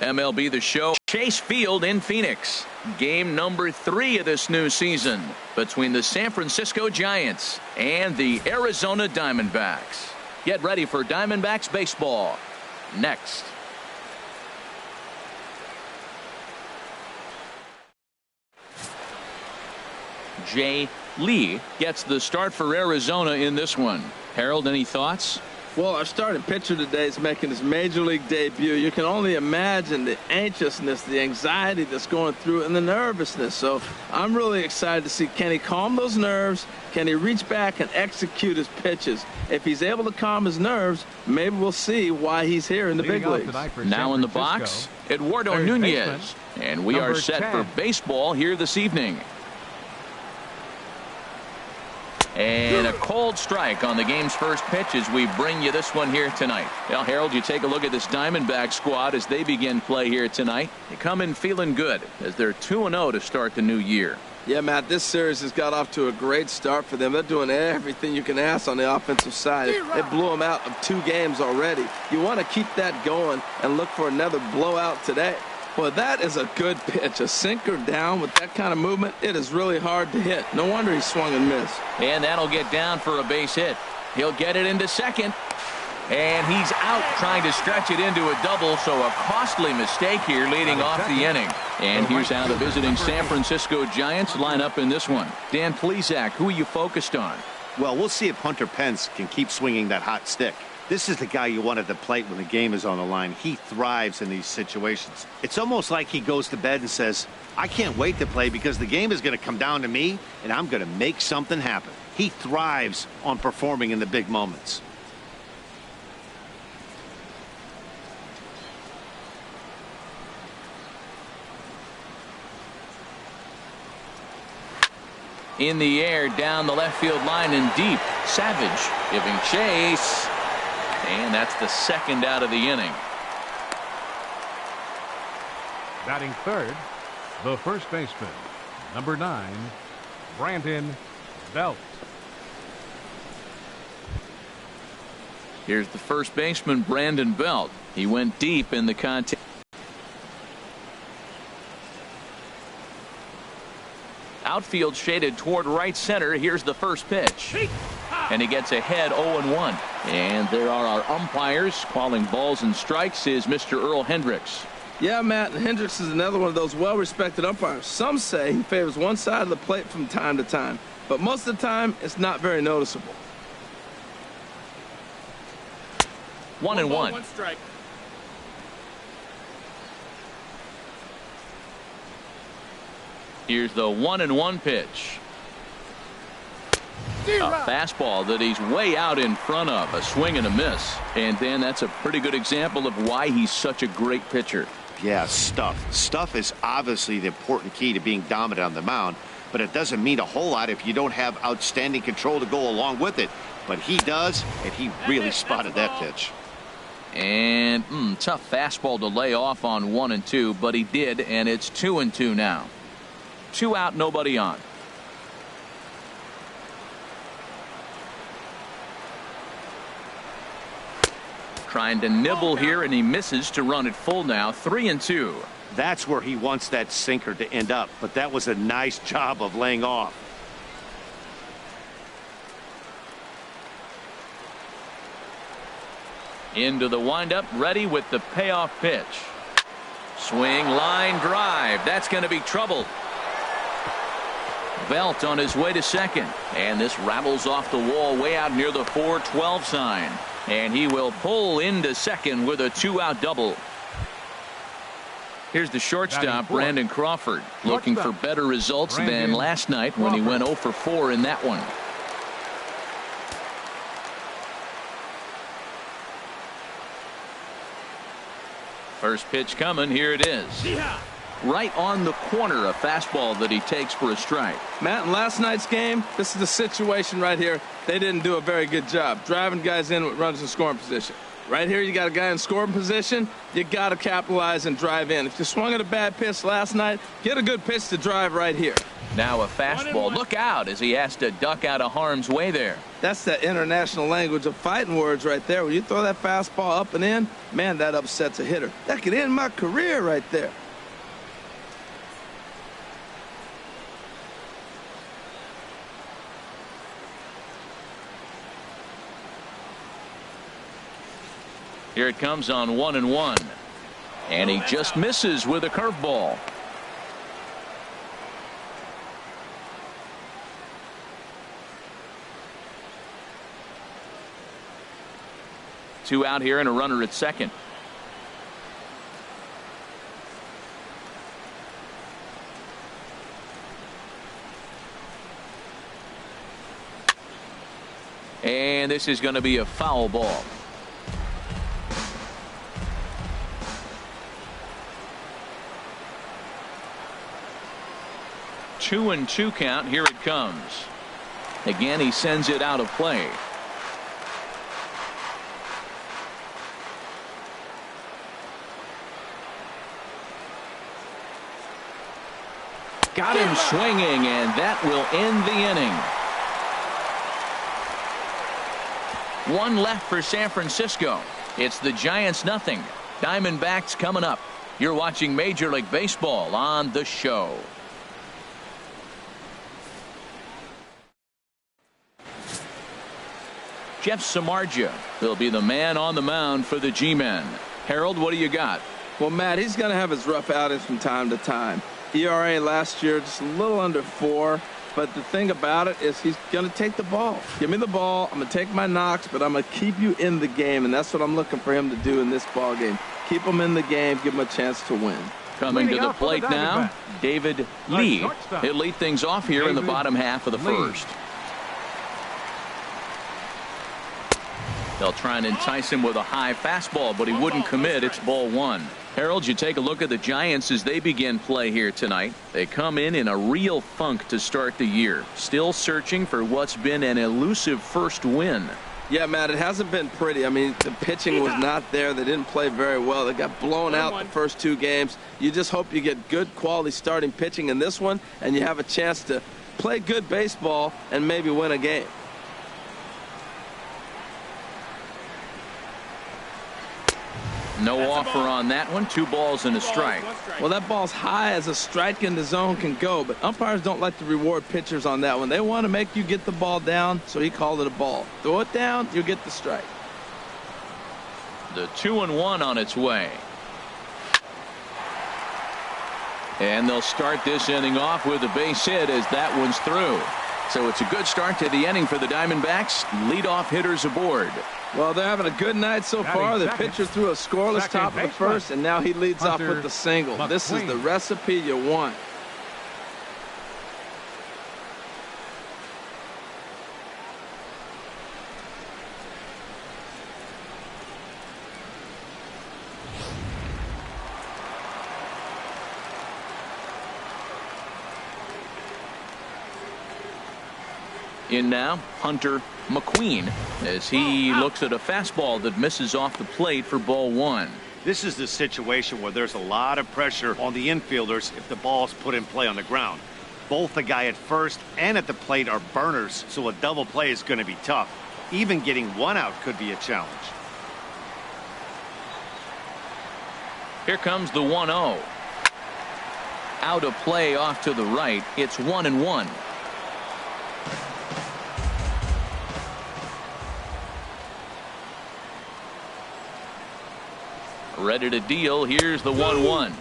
MLB The Show, Chase Field in Phoenix. Game number 3 of this new season between the San Francisco Giants and the Arizona Diamondbacks. Get ready for Diamondbacks baseball next. Jay Lee gets the start for Arizona in this one. Harold, any thoughts? Well, our starting pitcher today is making his major league debut. You can only imagine the anxiousness, the anxiety that's going through, and the nervousness. So I'm really excited to see, can he calm those nerves? Can he reach back and execute his pitches? If he's able to calm his nerves, maybe we'll see why he's here in the big leagues. Now in the box, Eduardo Nunez. And we are set for baseball here this evening. And a cold strike on the game's first pitch as we bring you this one here tonight. Well, Harold, you take a look at this Diamondback squad as they begin play here tonight. They come in feeling good as they're 2-0 to start the new year. Yeah, Matt, this series has got off to a great start for them. They're doing everything you can ask on the offensive side. They blew them out of 2 games already. You want to keep that going and look for another blowout today. Well, that is a good pitch. A sinker down with that kind of movement, it is really hard to hit. No wonder he swung and missed. And that'll get down for a base hit. He'll get it into second. And he's out trying to stretch it into a double, so a costly mistake here leading off the inning. And here's how the visiting San Francisco Giants line up in this one. Dan Plesac, who are you focused on? Well, we'll see if Hunter Pence can keep swinging that hot stick. This is the guy you want at the plate when the game is on the line. He thrives in these situations. It's almost like he goes to bed and says, I can't wait to play because the game is going to come down to me and I'm going to make something happen. He thrives on performing in the big moments. In the air, down the left field line and deep. Savage giving chase. And that's the second out of the inning. Batting third, the first baseman, number 9, Brandon Belt. Here's the first baseman, Brandon Belt. He went deep in the contest. Outfield shaded toward right center. Here's the first pitch. And he gets ahead 0-1. And there are our umpires calling balls and strikes is Mr. Earl Hendricks. Yeah, Matt, Hendricks is another one of those well-respected umpires. Some say he favors one side of the plate from time to time, but most of the time it's not very noticeable. 1-1. 1 strike. Here's the 1-1 pitch. A fastball that he's way out in front of. A swing and a miss. And then that's a pretty good example of why he's such a great pitcher. Yeah, stuff. Stuff is obviously the important key to being dominant on the mound, but it doesn't mean a whole lot if you don't have outstanding control to go along with it. But he does, and he really spotted that pitch. And tough fastball to lay off on 1-2, but he did, and it's 2-2 now. 2 out, nobody on. Trying to nibble here, and he misses to run it full now. 3-2. That's where he wants that sinker to end up, but that was a nice job of laying off. Into the windup, ready with the payoff pitch. Swing, line drive. That's going to be trouble. Belt on his way to second, and this rattles off the wall way out near the 4-12 sign, and he will pull into second with a 2-out double. Here's the shortstop, Brandon Crawford, looking for better results than last night when he went 0 for 4 in that one. First pitch coming. Here it is. Right on the corner, a fastball that he takes for a strike. Matt, in last night's game, this is the situation right here. They didn't do a very good job driving guys in with runners in scoring position. Right here, you got a guy in scoring position. You got to capitalize and drive in. If you swung at a bad pitch last night, get a good pitch to drive right here. Now a fastball. Look out as he has to duck out of harm's way there. That's the international language of fighting words right there. When you throw that fastball up and in, man, that upsets a hitter. That could end my career right there. Here it comes on 1-1. And he just misses with a curveball. Two out here and a runner at second. And this is going to be a foul ball. Two and two count. Here it comes. Again, he sends it out of play. Got him swinging, and that will end the inning. One left for San Francisco. It's the Giants nothing. Diamondbacks coming up. You're watching Major League Baseball on The Show. Jeff Samardzija will be the man on the mound for the G-men. Harold, what do you got? Well, Matt, he's going to have his rough outings from time to time. ERA last year just a little under 4. But the thing about it is he's going to take the ball. Give me the ball. I'm going to take my knocks, but I'm going to keep you in the game. And that's what I'm looking for him to do in this ball game. Keep him in the game. Give him a chance to win. Coming to the plate now, David Lee. He'll lead things off here in the bottom half of the first. They'll try and entice him with a high fastball, but he wouldn't commit. It's ball one. Harold, you take a look at the Giants as they begin play here tonight. They come in a real funk to start the year. Still searching for what's been an elusive first win. Yeah, Matt, it hasn't been pretty. I mean, the pitching was not there. They didn't play very well. They got blown out the first 2 games. You just hope you get good quality starting pitching in this one, and you have a chance to play good baseball and maybe win a game. No offer on that one. 2 balls and a strike. Well, that ball's high as a strike in the zone can go, but umpires don't like to reward pitchers on that one. They want to make you get the ball down, so he called it a ball. Throw it down, you get the strike. The 2-1 on its way. And they'll start this inning off with a base hit as that one's through. So it's a good start to the inning for the Diamondbacks. Leadoff hitters aboard. Well, they're having a good night so far. The pitcher threw a scoreless top of the first, and now he leads off with the single. This is the recipe you want. In now, Hunter McQueen, as he looks at a fastball that misses off the plate for ball one. This is the situation where there's a lot of pressure on the infielders if the ball's put in play on the ground. Both the guy at first and at the plate are burners, so a double play is going to be tough. Even getting one out could be a challenge. Here comes the 1-0. Out of play off to the right. It's 1-1. Ready to deal. Here's the 1-1.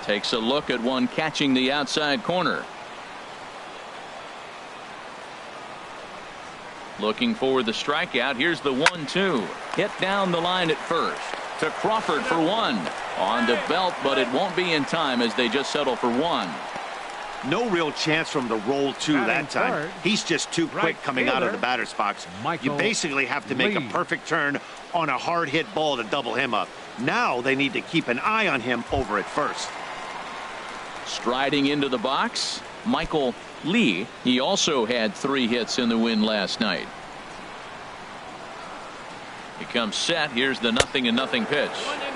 Takes a look at one catching the outside corner. Looking for the strikeout. Here's the 1-2. Hit down the line at first. To Crawford for one. On the belt, but it won't be in time as they just settle for one. No real chance from the roll two that time. He's just too quick coming out of the batter's box. You basically have to make a perfect turn on a hard hit ball to double him up. Now they need to keep an eye on him over at first. Striding into the box, Michael Lee. He also had 3 hits in the win last night. He comes set. Here's the 0-0 pitch.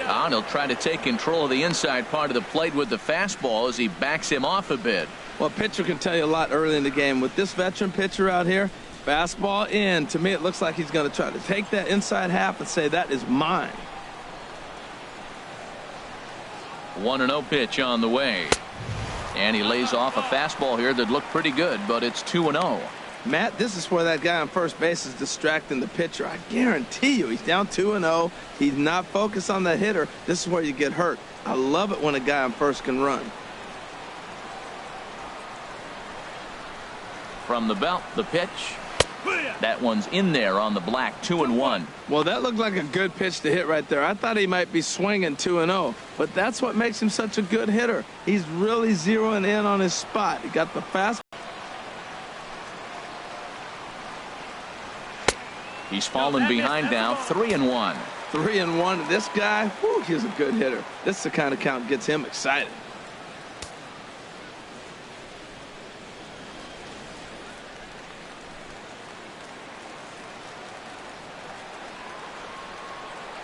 And he'll try to take control of the inside part of the plate with the fastball as he backs him off a bit. Well, a pitcher can tell you a lot early in the game. With this veteran pitcher out here, fastball in. To me, it looks like he's going to try to take that inside half and say, that is mine. 1-0 pitch on the way. And he lays off a fastball here that looked pretty good, but it's 2-0. Matt, this is where that guy on first base is distracting the pitcher. I guarantee you he's down 2-0. He's not focused on the hitter. This is where you get hurt. I love it when a guy on first can run. From the belt, the pitch. That one's in there on the black. 2-1. Well, that looked like a good pitch to hit right there. I thought he might be swinging 2-0, but that's what makes him such a good hitter. He's really zeroing in on his spot. He got the fastball. He's fallen behind now. 3-1. 3-1. This guy, whew, he's a good hitter. This is the kind of count gets him excited.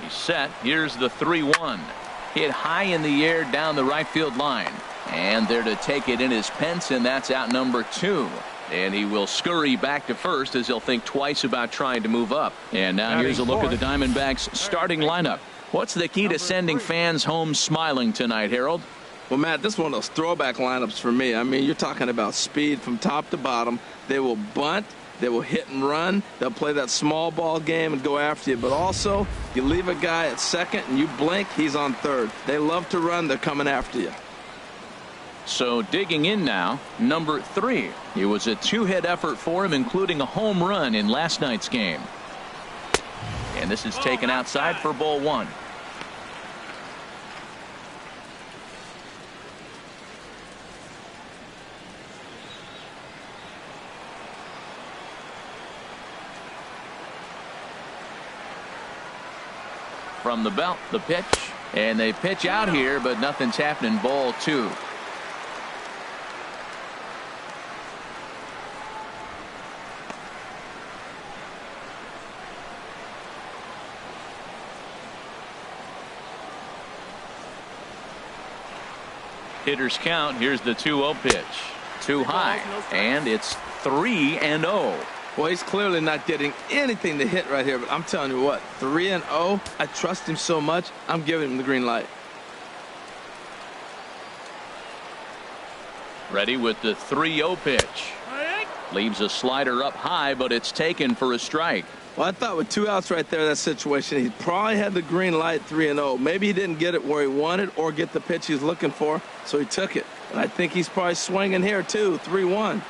He's set. Here's the 3-1. Hit high in the air down the right field line. And there to take it in is Pence, and that's out number 2. And he will scurry back to first as he'll think twice about trying to move up. And now here's a look at the Diamondbacks starting lineup. What's the key to sending fans home smiling tonight, Harold? Well, Matt, this is one of those throwback lineups for me. I mean, you're talking about speed from top to bottom. They will bunt. They will hit and run. They'll play that small ball game and go after you. But also, you leave a guy at second and you blink, he's on third. They love to run. They're coming after you. So digging in now, number 3. It was a 2-hit effort for him, including a home run in last night's game. And this is taken outside for ball 1. From the belt, the pitch. And they pitch out here, but nothing's happening. Ball 2. Hitters count. Here's the 2-0 pitch. Too high. And it's 3-0. Well, he's clearly not getting anything to hit right here, but I'm telling you what, 3-0, I trust him so much, I'm giving him the green light. Ready with the 3-0 pitch. Leaves a slider up high, but it's taken for a strike. Well, I thought with 2 outs right there, that situation, he probably had the green light 3-0. Maybe he didn't get it where he wanted or get the pitch he's looking for, so he took it. And I think he's probably swinging here, too, 3-1.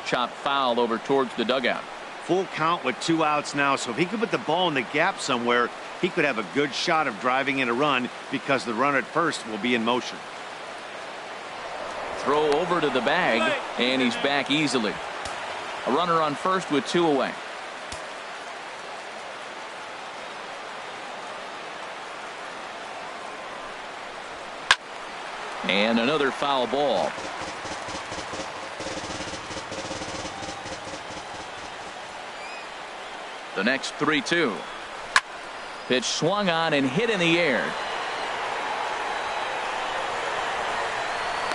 Chopped foul over towards the dugout. Full count with 2 outs now, so if he could put the ball in the gap somewhere, he could have a good shot of driving in a run because the runner at first will be in motion. Throw over to the bag, and he's back easily. A runner on first with 2 away. And another foul ball. The next 3-2. Pitch swung on and hit in the air.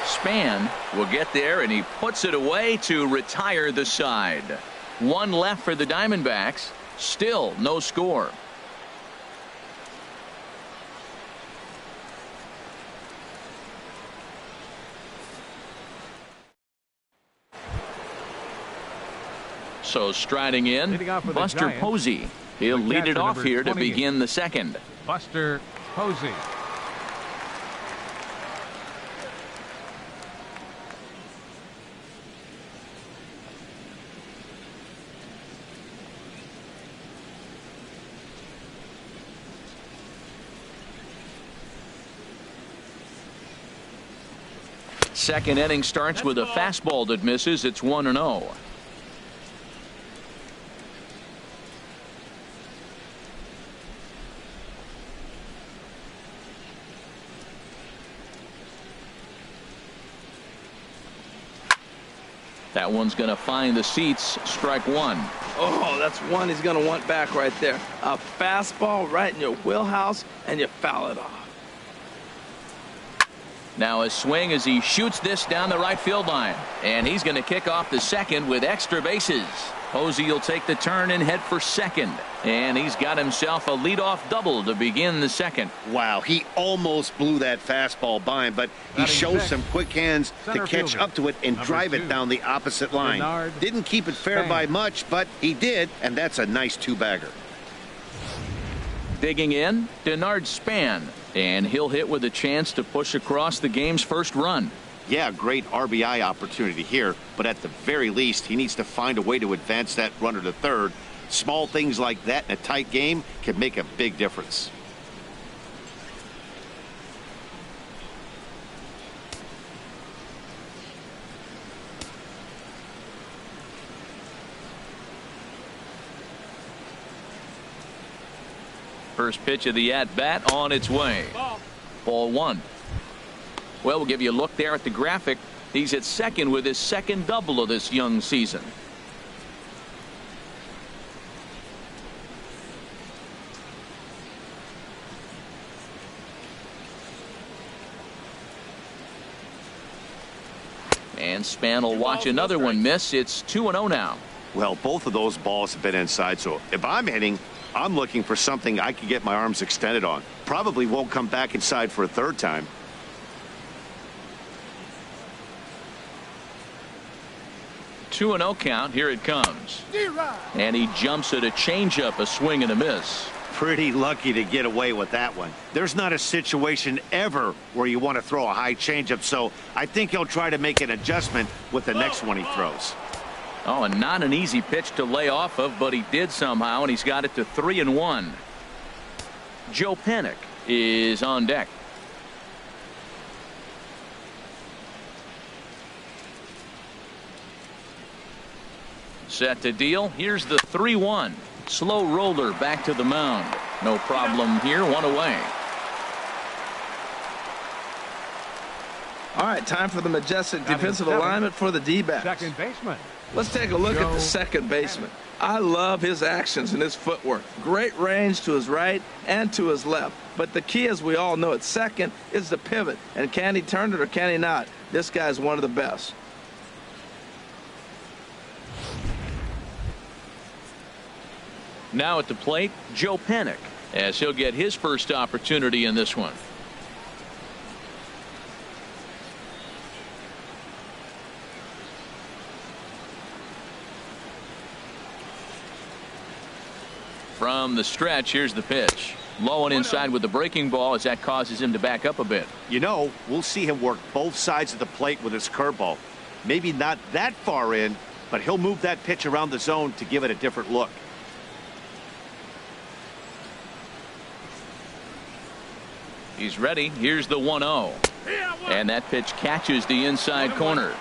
Span will get there, and he puts it away to retire the side. 1 left for the Diamondbacks. Still no score. So striding in, Buster Posey. He'll lead it off here to begin the second. Buster Posey. Second inning starts with a fastball that misses. It's 1-0. That one's going to find the seats. Strike one. Oh, that's one he's going to want back right there. A fastball right in your wheelhouse, and you foul it off. Now a swing as he shoots this down the right field line. And he's going to kick off the second with extra bases. Posey will take the turn and head for second. And he's got himself a leadoff double to begin the second. Wow, he almost blew that fastball by him, but he shows some quick hands to catch up to it and drive it down the opposite line. Didn't keep it fair by much, but he did, and that's a nice two-bagger. Digging in, Denard Span, and he'll hit with a chance to push across the game's first run. Yeah, great RBI opportunity here, but at the very least, he needs to find a way to advance that runner to third. Small things like that in a tight game can make a big difference. First pitch of the at-bat on its way. Ball one. Well, we'll give you a look there at the graphic. He's at second with his second double of this young season. And Span will watch another one miss. It's 2-0 now. Well, both of those balls have been inside, so if I'm hitting, I'm looking for something I can get my arms extended on. Probably won't come back inside for a third time. 2-0 count. Here it comes. And he jumps at a changeup, a swing and a miss. Pretty lucky to get away with that one. There's not a situation ever where you want to throw a high changeup, so I think he'll try to make an adjustment with the next one he throws. Oh, and not an easy pitch to lay off of, but he did somehow, and he's got it to 3-1. Joe Panik is on deck. Set to deal. Here's the 3-1. Slow roller back to the mound. No problem here. One away. All right, time for the majestic defensive alignment for the D-backs. Second baseman. Let's take a look at the second baseman. I love his actions and his footwork. Great range to his right and to his left. But the key, as we all know, at second is the pivot. And can he turn it or can he not? This guy's one of the best. Now at the plate, Joe Panik, as he'll get his first opportunity in this one. From the stretch, here's the pitch. Low and inside with the breaking ball as that causes him to back up a bit. You know, we'll see him work both sides of the plate with his curveball. Maybe not that far in, but he'll move that pitch around the zone to give it a different look. He's ready. Here's the 1-0. And that pitch catches the inside corner.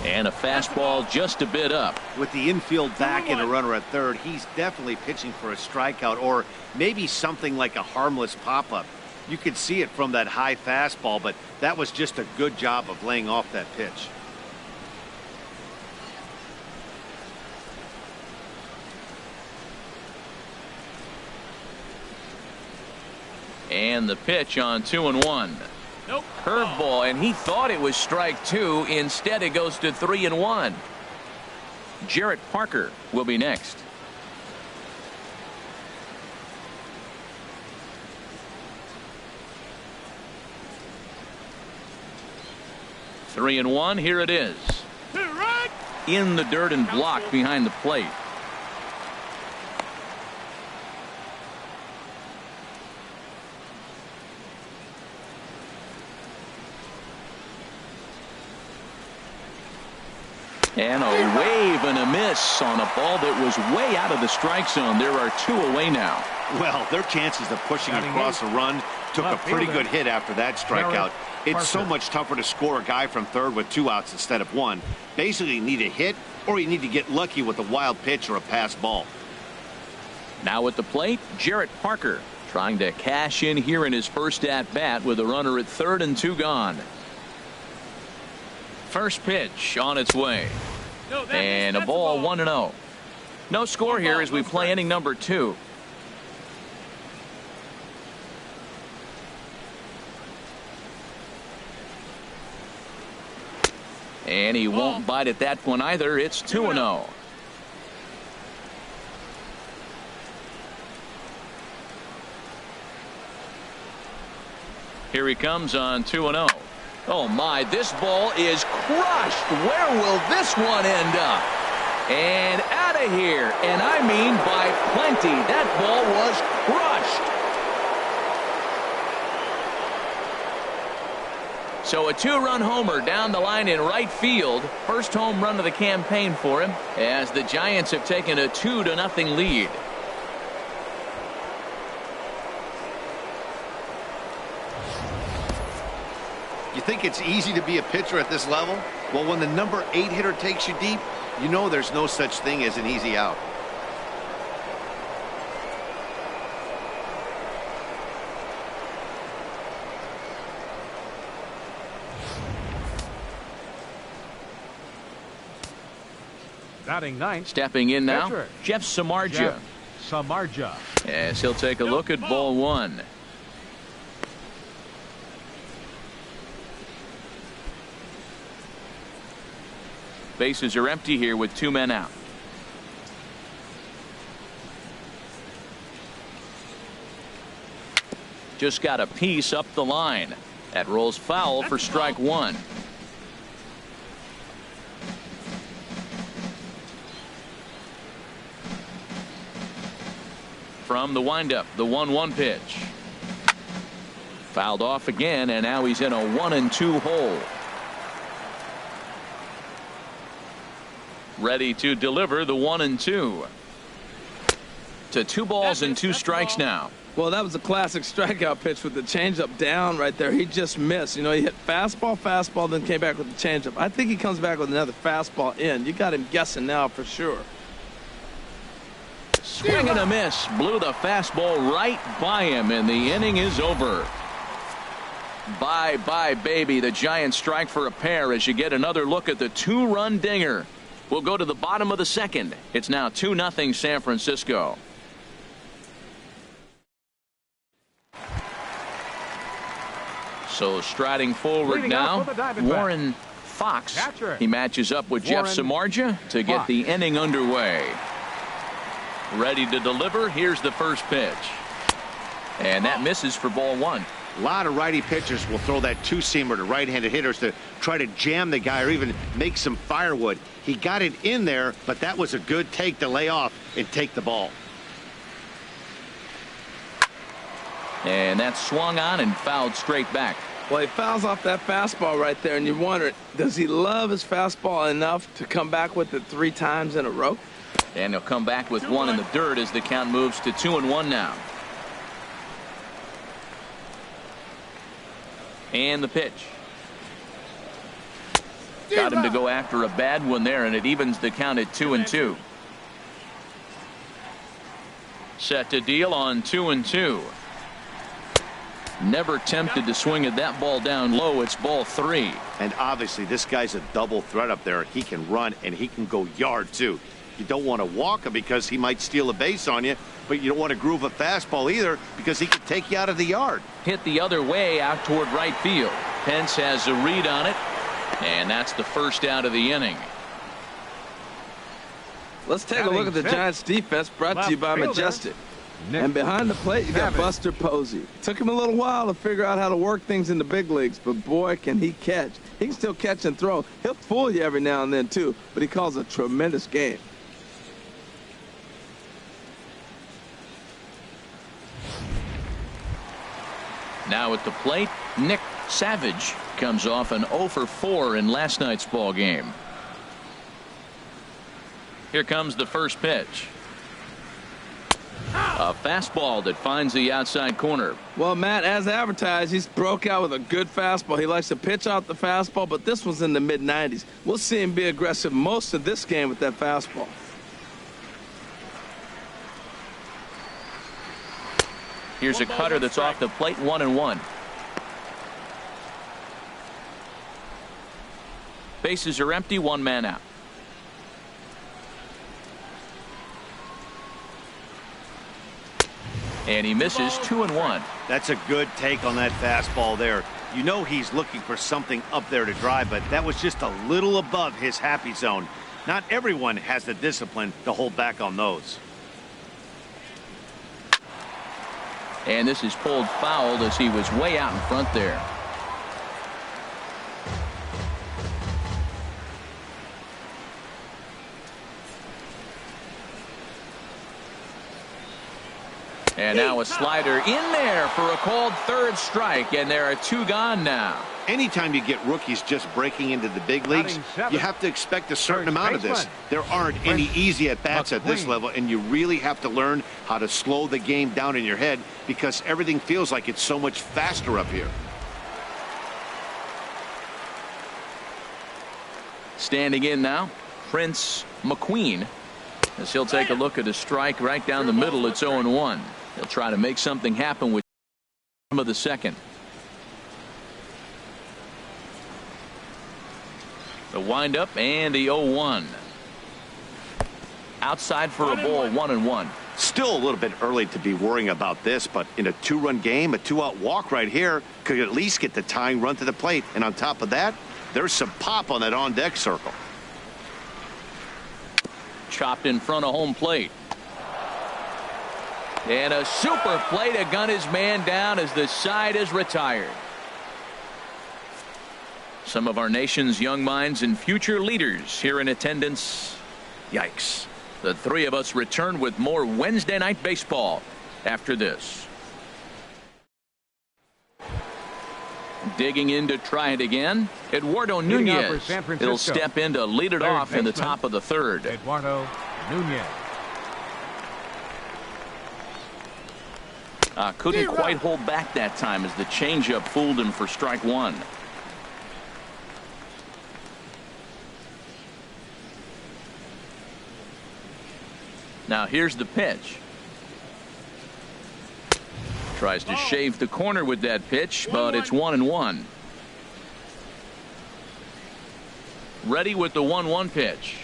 And a fastball just a bit up. With the infield back and a runner at third, he's definitely pitching for a strikeout or maybe something like a harmless pop-up. You could see it from that high fastball, but that was just a good job of laying off that pitch. And the pitch on 2-1. Nope. Curveball, and he thought it was strike two. Instead, it goes to 3-1. Jarrett Parker will be next. Three and one. Here it is. In the dirt and blocked behind the plate. And a wave and a miss on a ball that was way out of the strike zone. There are two away now. Well, their chances of pushing across a run took a pretty good hit after that strikeout. It's so much tougher to score a guy from third with 2 outs instead of 1. Basically, you need a hit or you need to get lucky with a wild pitch or a pass ball. Now at the plate, Jarrett Parker trying to cash in here in his first at-bat with a runner at third and 2 gone. First pitch on its way. And a ball 1-0. No score here as we play inning number 2. And he won't bite at that one either. It's 2-0. Here he comes on 2-0. Oh my, this ball is crushed. Where will this one end up? And out of here. And I mean by plenty. That ball was crushed. So a 2-run homer down the line in right field. First home run of the campaign for him as the Giants have taken a 2-0 lead. You think it's easy to be a pitcher at this level? Well, when the number 8 hitter takes you deep, you know there's no such thing as an easy out. Batting ninth. Stepping in now, pitcher, Jeff Samardzija. Samardzija. As he'll take a look at ball 1. Bases are empty here with 2 men out. Just got a piece up the line. That rolls foul for strike 1. From the windup, the 1-1 pitch. Fouled off again, and now he's in a 1-2 hole. Ready to deliver the 1-2. To 2 balls and 2 strikes now. Well, that was a classic strikeout pitch with the changeup down right there. He just missed. You know, he hit fastball, then came back with the changeup. I think he comes back with another fastball in. You got him guessing now for sure. Swing and a miss. Blew the fastball right by him, and the inning is over. Bye-bye, baby. The Giants strike for a pair as you get another look at the 2-run dinger. We'll go to the bottom of the second. It's now 2-0 San Francisco. So striding forward Leading now, Warren Diamondbacks. Fox. Catcher. He matches up with Jeff Samardzija to get Fox. the inning underway. Ready to deliver. Here's the first pitch. And that misses for ball 1. A lot of righty pitchers will throw that 2-seamer to right-handed hitters to try to jam the guy or even make some firewood. He got it in there, but that was a good take to lay off and take the ball. And that swung on and fouled straight back. Well, he fouls off that fastball right there, and you wonder, does he love his fastball enough to come back with it 3 times in a row? And he'll come back with 1 in the dirt as the count moves to 2-1 now. And the pitch. Got him to go after a bad one there, and it evens the count at 2-2. Set to deal on 2-2. Never tempted to swing at that ball down low. It's ball 3. And obviously this guy's a double threat up there. He can run and he can go yard too. You don't want to walk him because he might steal a base on you, but you don't want to groove a fastball either because he could take you out of the yard. Hit the other way out toward right field. Pence has a read on it, and that's the first out of the inning. Let's take a look at the Giants defense, brought to you by Majestic. And behind the plate, you got Buster Posey. It took him a little while to figure out how to work things in the big leagues, but boy, can he catch. He can still catch and throw. He'll fool you every now and then, too, but he calls a tremendous game. Now at the plate, Nick Savage comes off an 0 for 4 in last night's ball game. Here comes the first pitch. A fastball that finds the outside corner. Well, Matt, as advertised, he's broke out with a good fastball. He likes to pitch out the fastball, but this one's in the mid-90s. We'll see him be aggressive most of this game with that fastball. Here's a cutter that's off the plate, 1-1. Bases are empty, one man out. And he misses 2-1. That's a good take on that fastball there. You know he's looking for something up there to drive, but that was just a little above his happy zone. Not everyone has the discipline to hold back on those. And this is pulled foul as he was way out in front there. And now a slider in there for a called third strike, and there are two gone now. Anytime you get rookies just breaking into the big leagues, you have to expect a certain amount of this. There aren't any easy at-bats at this level, and you really have to learn how to slow the game down in your head because everything feels like it's so much faster up here. Standing in now, Prince McQueen, as he'll take a look at a strike right down the middle. It's 0-1. He'll try to make something happen with some of the second. The windup and the 0-1. Outside for a ball, 1-1. Still a little bit early to be worrying about this, but in a two-run game, a two-out walk right here could at least get the tying run to the plate. And on top of that, there's some pop on that on-deck circle. Chopped in front of home plate. And a super play to gun his man down as the side is retired. Some of our nation's young minds and future leaders here in attendance. Yikes. The three of us return with more Wednesday Night Baseball after this. Digging in to try it again, Eduardo Nunez. He'll step in to lead it off in the top of the third. Eduardo Nunez. Couldn't quite hold back that time as the changeup fooled him for strike one. Now here's the pitch. Tries to shave the corner with that pitch, but it's 1-1. Ready with the 1-1 pitch.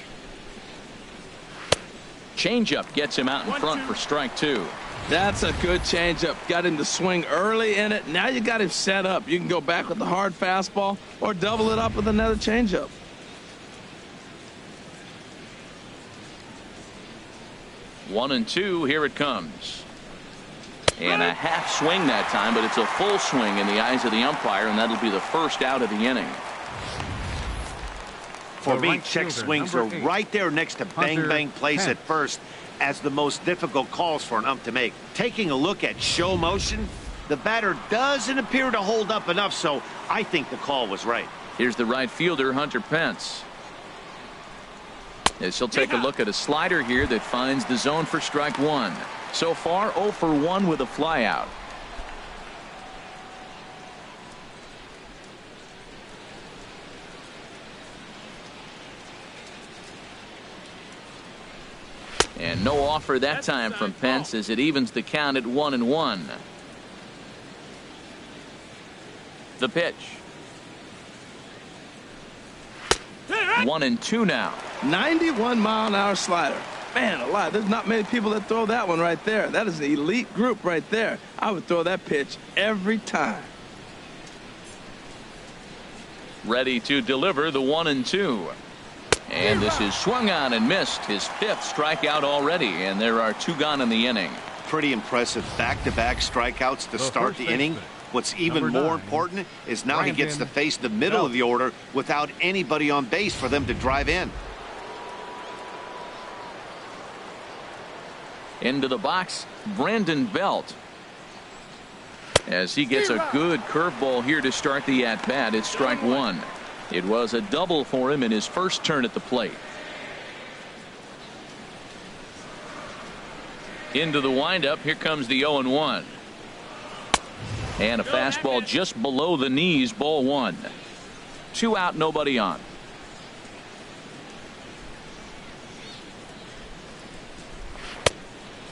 Changeup gets him out in front for strike two. That's a good changeup. Got him to swing early in it. Now you got him set up. You can go back with the hard fastball or double it up with another changeup. One and two. Here it comes. And a half swing that time, but it's a full swing in the eyes of the umpire, and that'll be the first out of the inning. For me, check swings are right there next to bang place at first as the most difficult calls for an ump to make. Taking a look at show motion, the batter doesn't appear to hold up enough, so I think the call was right. Here's the right fielder, Hunter Pence. As he'll take a look at a slider here that finds the zone for strike one. So far, 0 for 1 with a flyout. And no offer that time from Pence as it evens the count at 1-1. The pitch. 1-2 now. 91-mile-an-hour slider. Man alive, there's not many people that throw that one right there. That is an elite group right there. I would throw that pitch every time. Ready to deliver the 1-2. And this is swung on and missed. His fifth strikeout already, and there are two gone in the inning. Pretty impressive back-to-back strikeouts to start the inning. What's even more important is now he gets to face the middle of the order without anybody on base for them to drive in. Into the box, Brandon Belt. As he gets a good curveball here to start the at-bat, it's strike one. It was a double for him in his first turn at the plate. Into the windup. Here comes the 0-1. And a fastball just below the knees. Ball 1. 2 out, nobody on.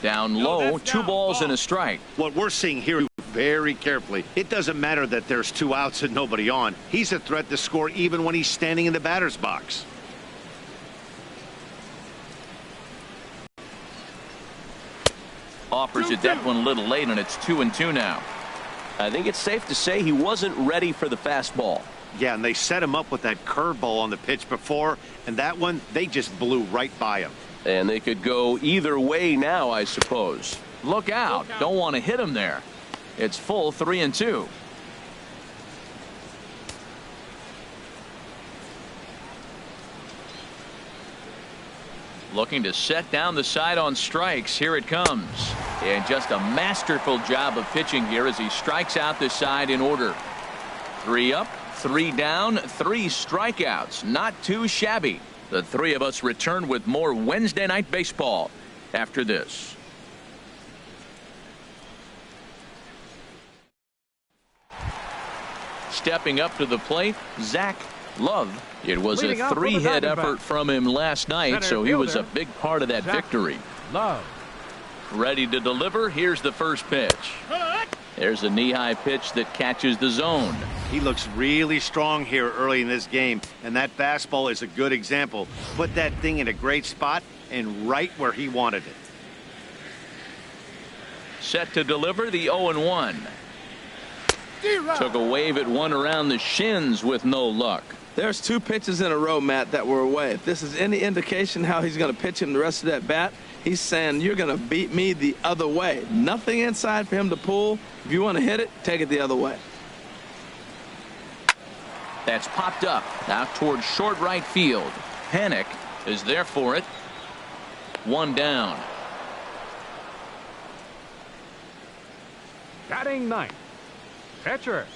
Down low, 2 balls and a strike. What we're seeing here very carefully, it doesn't matter that there's 2 outs and nobody on. He's a threat to score even when he's standing in the batter's box. Offers it that one a little late, and it's 2-2 now. I think it's safe to say he wasn't ready for the fastball. Yeah, and they set him up with that curveball on the pitch before, and that one, they just blew right by him. And they could go either way now, I suppose. Look out. Don't want to hit him there. It's full 3-2. Looking to set down the side on strikes. Here it comes. And just a masterful job of pitching here as he strikes out the side in order. 3 up, 3 down, 3 strikeouts. Not too shabby. The 3 of us return with more Wednesday Night Baseball after this. Stepping up to the plate, Zach Love. It was a 3-hit effort from him last night, so he was a big part of that victory. Love. Ready to deliver. Here's the first pitch. There's a knee-high pitch that catches the zone. He looks really strong here early in this game, and that fastball is a good example. Put that thing in a great spot and right where he wanted it. Set to deliver the 0-1. Took a wave at one around the shins with no luck. There's 2 pitches in a row, Matt, that were away. If this is any indication how he's going to pitch him the rest of that bat, he's saying you're going to beat me the other way. Nothing inside for him to pull. If you want to hit it, take it the other way. That's popped up out towards short right field. Panic is there for it. 1 down. Batting 9th. Pitcher,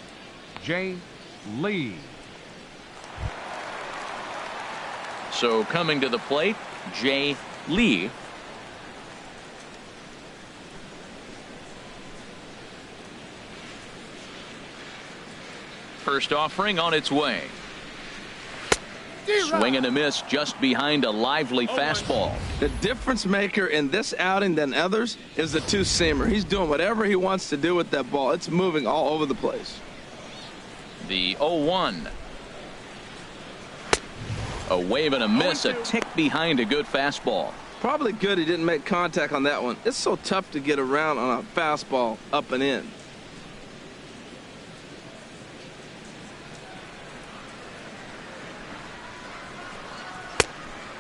Jay Lee. So coming to the plate, Jay Lee. First offering on its way. Swing and a miss just behind a lively fastball. The difference maker in this outing than others is the 2-seamer. He's doing whatever he wants to do with that ball. It's moving all over the place. The 0-1. A wave and a miss, a tick behind a good fastball. Probably good he didn't make contact on that one. It's so tough to get around on a fastball up and in.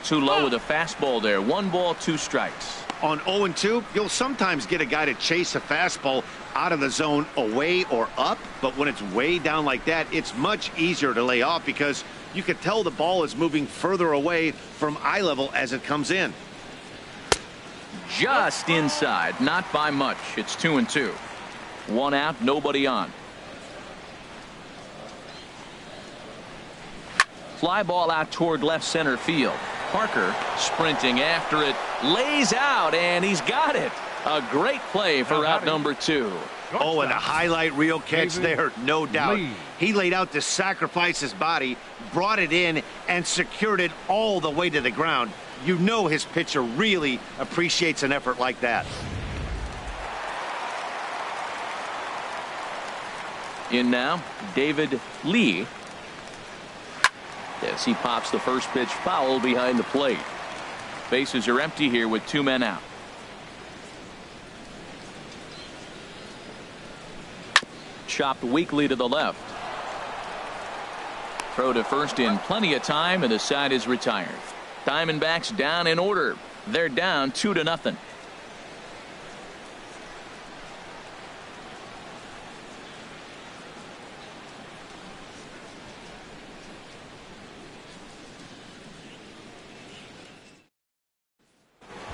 Too low with a fastball there. 1 ball, 2 strikes. On 0-2, you'll sometimes get a guy to chase a fastball out of the zone away or up, but when it's way down like that, it's much easier to lay off because you can tell the ball is moving further away from eye level as it comes in. Just inside, not by much. It's 2-2. 1 out, nobody on. Fly ball out toward left center field. Parker sprinting after it, lays out, and he's got it. A great play for out number 2. Oh, and a highlight reel catch there, no doubt. He laid out to sacrifice his body, brought it in, and secured it all the way to the ground. You know his pitcher really appreciates an effort like that. In now, David Lee. As he pops the first pitch foul behind the plate. Bases are empty here with 2 men out. Chopped weakly to the left. Throw to first in plenty of time, and the side is retired. Diamondbacks down in order. They're down 2-0.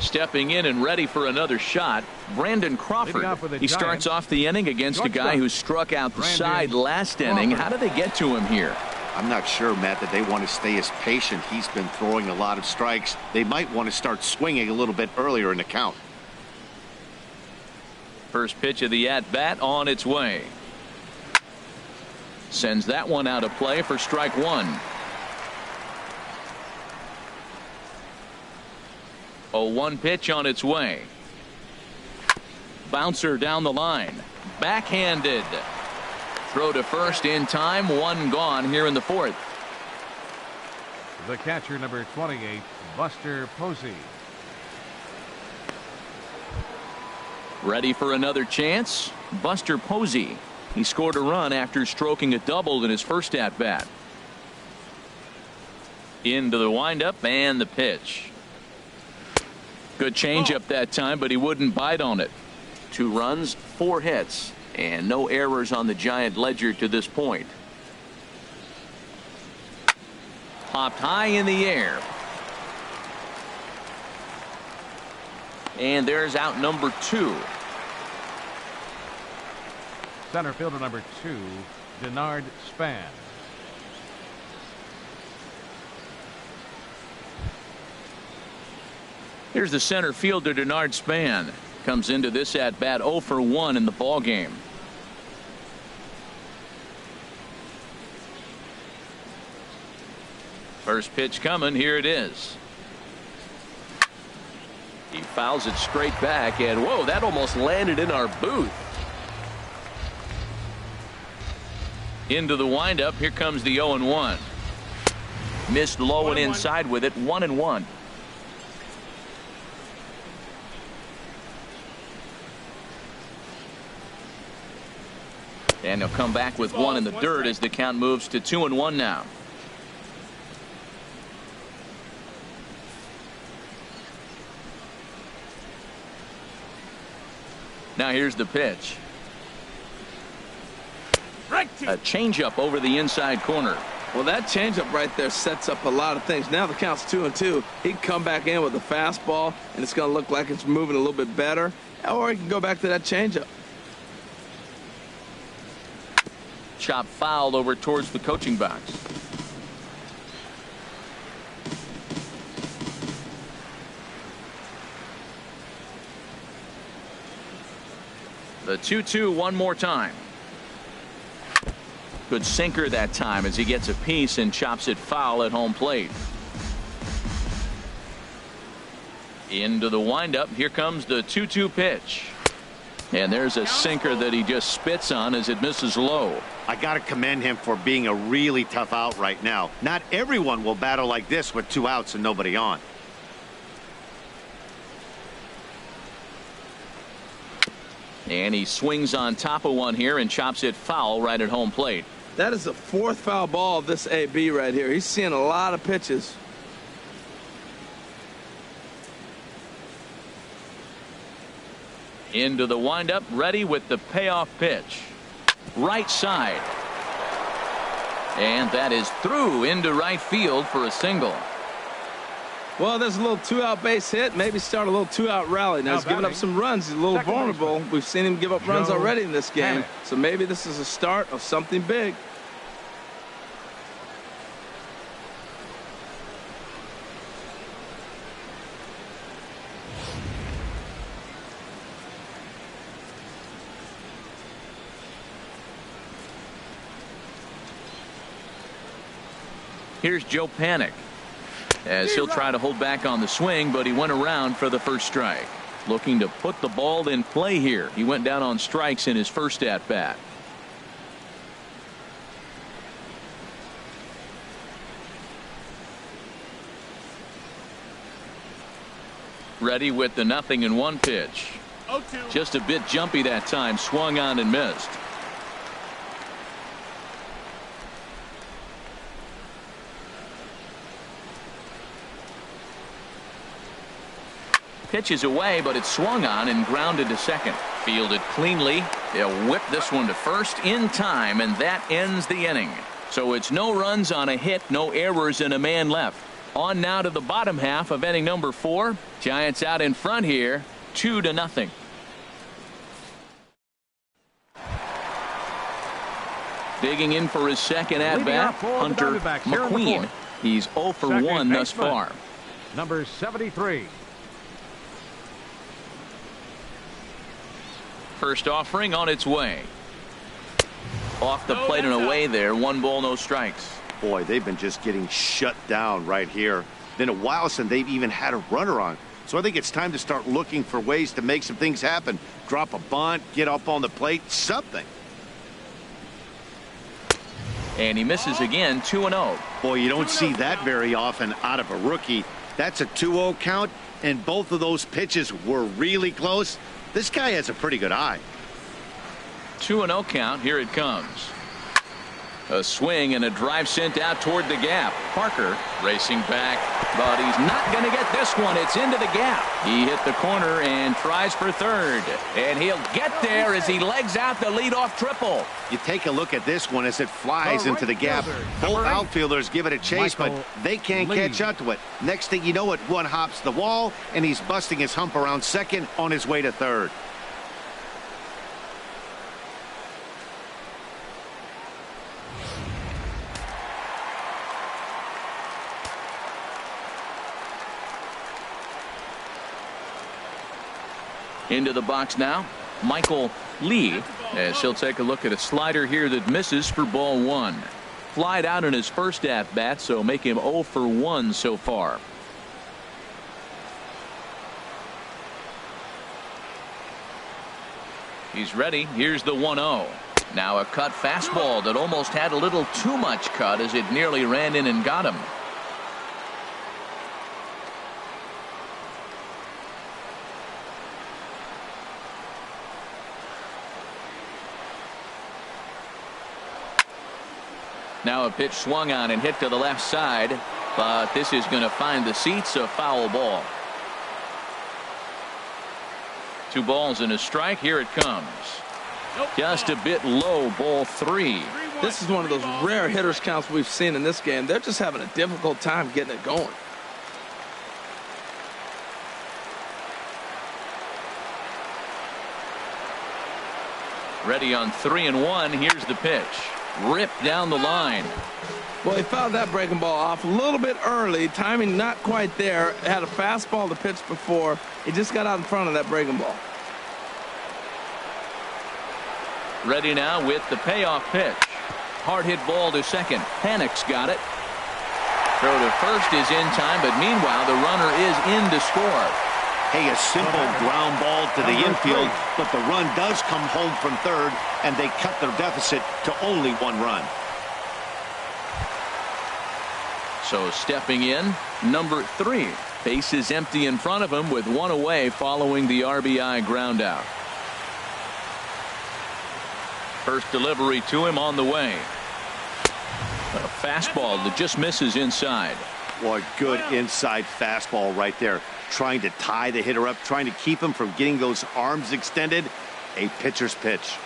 Stepping in and ready for another shot, Brandon Crawford. He starts off the inning against a guy who struck out the side last inning. How do they get to him here? I'm not sure, Matt, that they want to stay as patient. He's been throwing a lot of strikes. They might want to start swinging a little bit earlier in the count. First pitch of the at-bat on its way. Sends that one out of play for strike one. 0-1 pitch on its way. Bouncer down the line. Backhanded. Throw to first in time. One gone here in the fourth. The catcher, number 28, Buster Posey. Ready for another chance. Buster Posey. He scored a run after stroking a double in his first at bat. Into the windup and the pitch. Good changeup that time, but he wouldn't bite on it. 2 runs, 4 hits, and no errors on the Giant ledger to this point. Popped high in the air. And there's out number 2. Center fielder number 2, Denard Span. Here's the center fielder, Denard Span. Comes into this at bat 0 for 1 in the ball game. First pitch coming. Here it is. He fouls it straight back, and whoa, that almost landed in our booth. Into the windup. Here comes the 0-1. Missed low and inside with it. 1-1. And he'll come back with one in the dirt as the count moves to 2-1 now. Now here's the pitch. A changeup over the inside corner. Well, that changeup right there sets up a lot of things. Now the count's 2-2. He can come back in with a fastball, and it's going to look like it's moving a little bit better. Or he can go back to that changeup. Chop fouled over towards the coaching box. The 2-2 one more time. Good sinker that time as he gets a piece and chops it foul at home plate. Into the windup. Here comes the 2-2 pitch. And there's a sinker that he just spits on as it misses low. I got to commend him for being a really tough out right now. Not everyone will battle like this with 2 outs and nobody on. And he swings on top of one here and chops it foul right at home plate. That is the 4th foul ball of this AB right here. He's seeing a lot of pitches. Into the windup, ready with the payoff pitch. Right side. And that is through into right field for a single. Well, there's a little 2-out base hit. Maybe start a little 2-out rally. Now he's giving up some runs. He's a little vulnerable. We've seen him give up runs already in this game. So maybe this is a start of something big. Here's Joe Panic as he'll try to hold back on the swing, but he went around for the first strike. Looking to put the ball in play here. He went down on strikes in his first at bat. Ready with the 0-1 pitch. Just a bit jumpy that time. Swung on and missed. Pitch is away, but it's swung on and grounded to second. Fielded cleanly. They'll whip this one to first in time, and that ends the inning. So it's no runs on a hit, no errors, and a man left. On now to the bottom half of inning number 4. Giants out in front here, 2-0. Digging in for his second at bat, Hunter McQueen. He's 0 for 1 thus far. Number 73. First offering on its way. Off the plate and away there. 1 ball, no strikes. Boy, they've been just getting shut down right here. Been a while since they've even had a runner on. So I think it's time to start looking for ways to make some things happen. Drop a bunt, get up on the plate, something. And he misses again, 2-0. Boy, you don't see that very often out of a rookie. That's a 2-0 count, and both of those pitches were really close. This guy has a pretty good eye. 2-0 count. Here it comes. A swing and a drive sent out toward the gap. Parker racing back, but he's not going to get this one. It's into the gap. He hit the corner and tries for third. And he'll get there as he legs out the leadoff triple. You take a look at this one as it flies into the gap. Both outfielders give it a chase, but they can't catch up to it. Next thing you know, it one hops the wall, and he's busting his hump around second on his way to third. Into the box now, Michael Lee, as he'll take a look at a slider here that misses for ball 1. Flied out in his first at bat, so make him 0 for 1 so far. He's ready. Here's the 1-0. Now a cut fastball that almost had a little too much cut as it nearly ran in and got him. Now a pitch swung on and hit to the left side, but this is going to find the seats, a foul ball. 2 balls and a strike. Here it comes. Just a bit low, ball 3. This is one of those rare hitters counts we've seen in this game. They're just having a difficult time getting it going. Ready on 3-1. Here's the pitch. Ripped down the line. Well, he fouled that breaking ball off a little bit early. Timing not quite there. Had a fastball to pitch before. He just got out in front of that breaking ball. Ready now with the payoff pitch. Hard hit ball to second. Panic's got it. Throw to first is in time, but meanwhile the runner is in to score. Hey, a simple ground ball to the infield, but the run does come home from third, and they cut their deficit to only 1 run. So stepping in, number 3. Base is empty in front of him with 1 away following the RBI ground out. First delivery to him on the way. A fastball that just misses inside. Boy, good inside fastball right there. Trying to tie the hitter up, trying to keep him from getting those arms extended. A pitcher's pitch.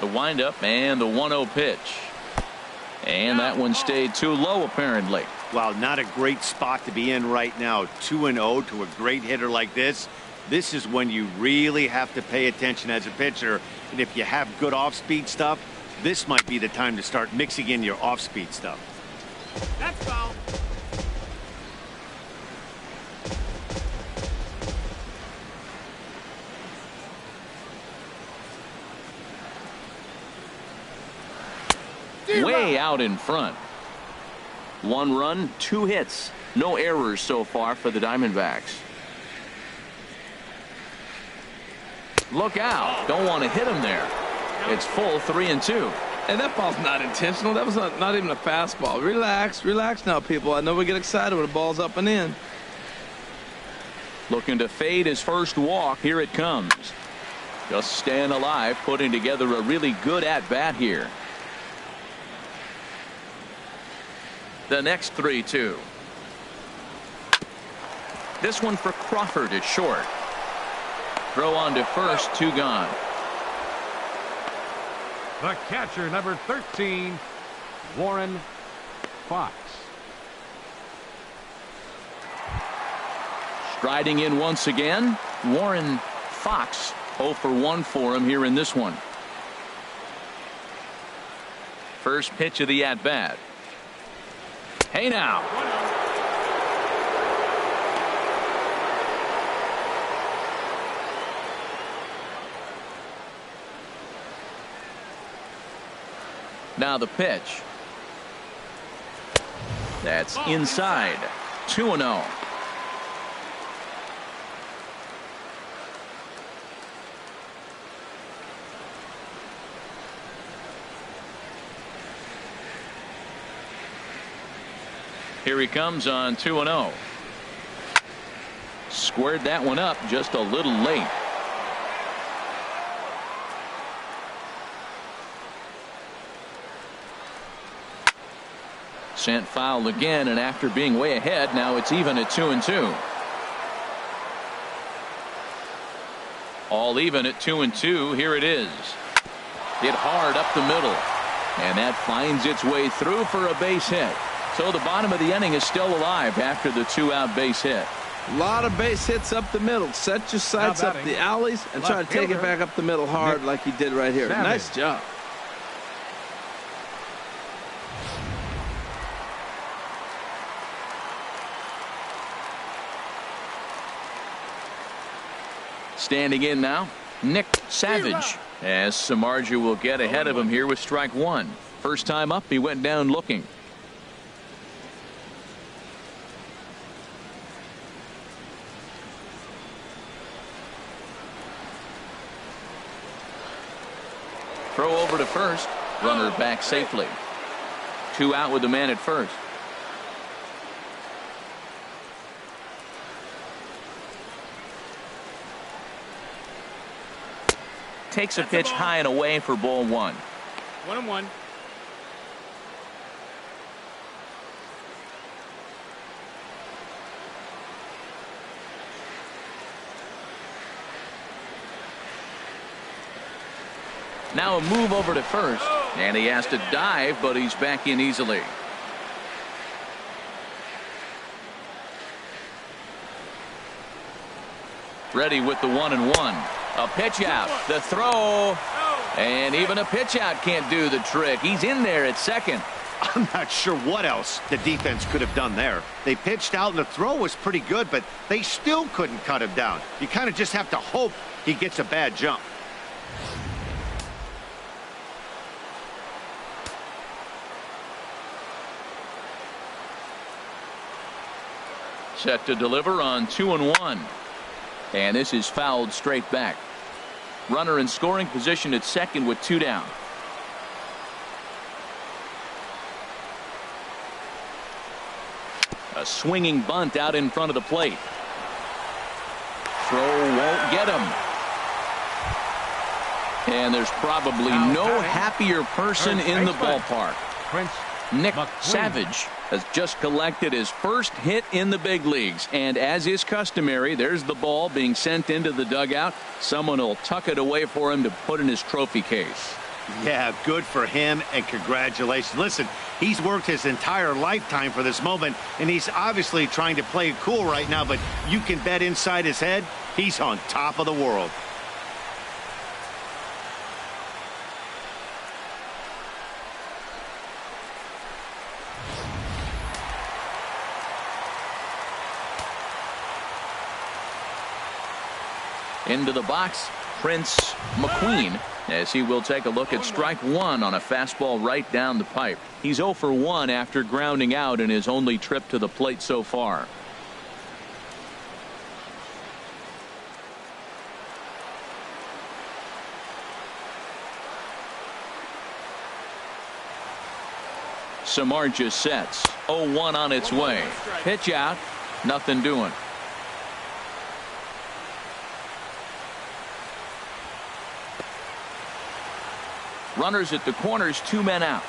The windup and the 1-0 pitch. And that one stayed too low apparently. Wow, not a great spot to be in right now. 2-0 to a great hitter like this. This is when you really have to pay attention as a pitcher. And if you have good off-speed stuff, this might be the time to start mixing in your off-speed stuff. That's foul. Way out in front. 1 run, 2 hits. No errors so far for the Diamondbacks. Look out. Don't want to hit him there. It's full 3-2. And that ball's not intentional. That was not even a fastball. Relax. Relax now, people. I know we get excited when the ball's up and in. Looking to fade his first walk. Here it comes. Just staying alive, putting together a really good at-bat here. The next 3-2. This one for Crawford is short. Throw on to first, 2 gone. The catcher, number 13, Warren Fox. Striding in once again, Warren Fox. 0 for 1 for him here in this one. First pitch of the at-bat. Hey now. Now the pitch. That's inside. 2-0. Here he comes on 2-0. Squared that one up just a little late. Sent foul again, and after being way ahead, now it's even at 2-2. All even at 2-2. Here it is. Hit hard up the middle, and that finds its way through for a base hit. So the bottom of the inning is still alive after the 2-out base hit. A lot of base hits up the middle. Set your sights up the alleys and try to take it back up the middle hard like he did right here. Nice job. Standing in now, Nick Savage, as Samardzija will get ahead of him here with strike one. First time up, he went down looking. Throw over to first. Runner back safely. 2 out with the man at first. Takes a pitch high and away for ball 1. 1-1. Now a move over to first, and he has to dive, but he's back in easily. Ready with the 1-1. A pitch out, the throw, and even a pitch out can't do the trick. He's in there at second. I'm not sure what else the defense could have done there. They pitched out and the throw was pretty good, but they still couldn't cut him down. You kind of just have to hope he gets a bad jump. Set to deliver on 2-1. And this is fouled straight back. Runner in scoring position at second with 2 down. A swinging bunt out in front of the plate. Throw won't get him. And there's probably no happier person in the ballpark. Nick Savage has just collected his first hit in the big leagues, and as is customary, there's the ball being sent into the dugout. Someone will tuck it away for him to put in his trophy case. Yeah, good for him, and congratulations. Listen, he's worked his entire lifetime for this moment, and he's obviously trying to play it cool right now, but you can bet inside his head, he's on top of the world. Into the box, Prince McQueen, as he will take a look at strike one on a fastball right down the pipe. He's 0 for 1 after grounding out in his only trip to the plate so far. Samardzija sets. 0-1 on its way. Pitch out. Nothing doing. Runners at the corners, 2 men out.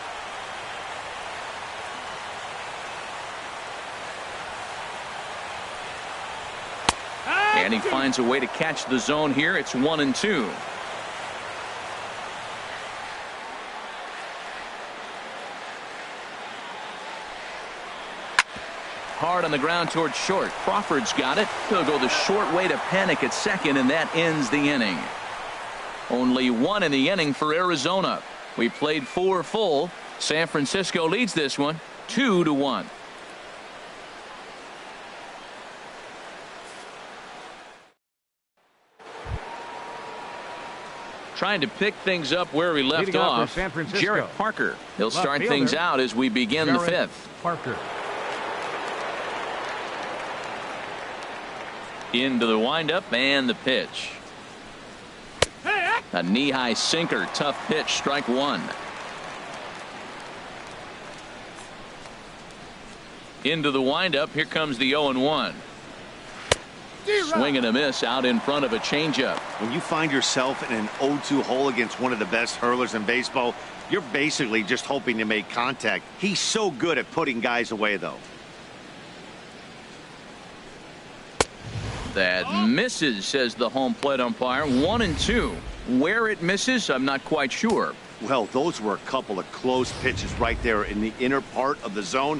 And he finds a way to catch the zone here. It's 1-2. Hard on the ground towards short. Crawford's got it. He'll go the short way to panic at second, and that ends the inning. Only 1 in the inning for Arizona. We played 4 full. San Francisco leads this one 2-1. Trying to pick things up where we left Leading off off, for San Francisco, Jarrett Parker. He'll left start fielder, things out as we begin the Jarrett fifth. Parker. Into the windup and the pitch. A knee-high sinker, tough pitch, strike one. Into the windup, here comes the 0-1. Swing and a miss out in front of a changeup. When you find yourself in an 0-2 hole against one of the best hurlers in baseball, you're basically just hoping to make contact. He's so good at putting guys away, though. That misses, says the home plate umpire. 1-2. Where it misses, I'm not quite sure. Well, those were a couple of close pitches right there in the inner part of the zone.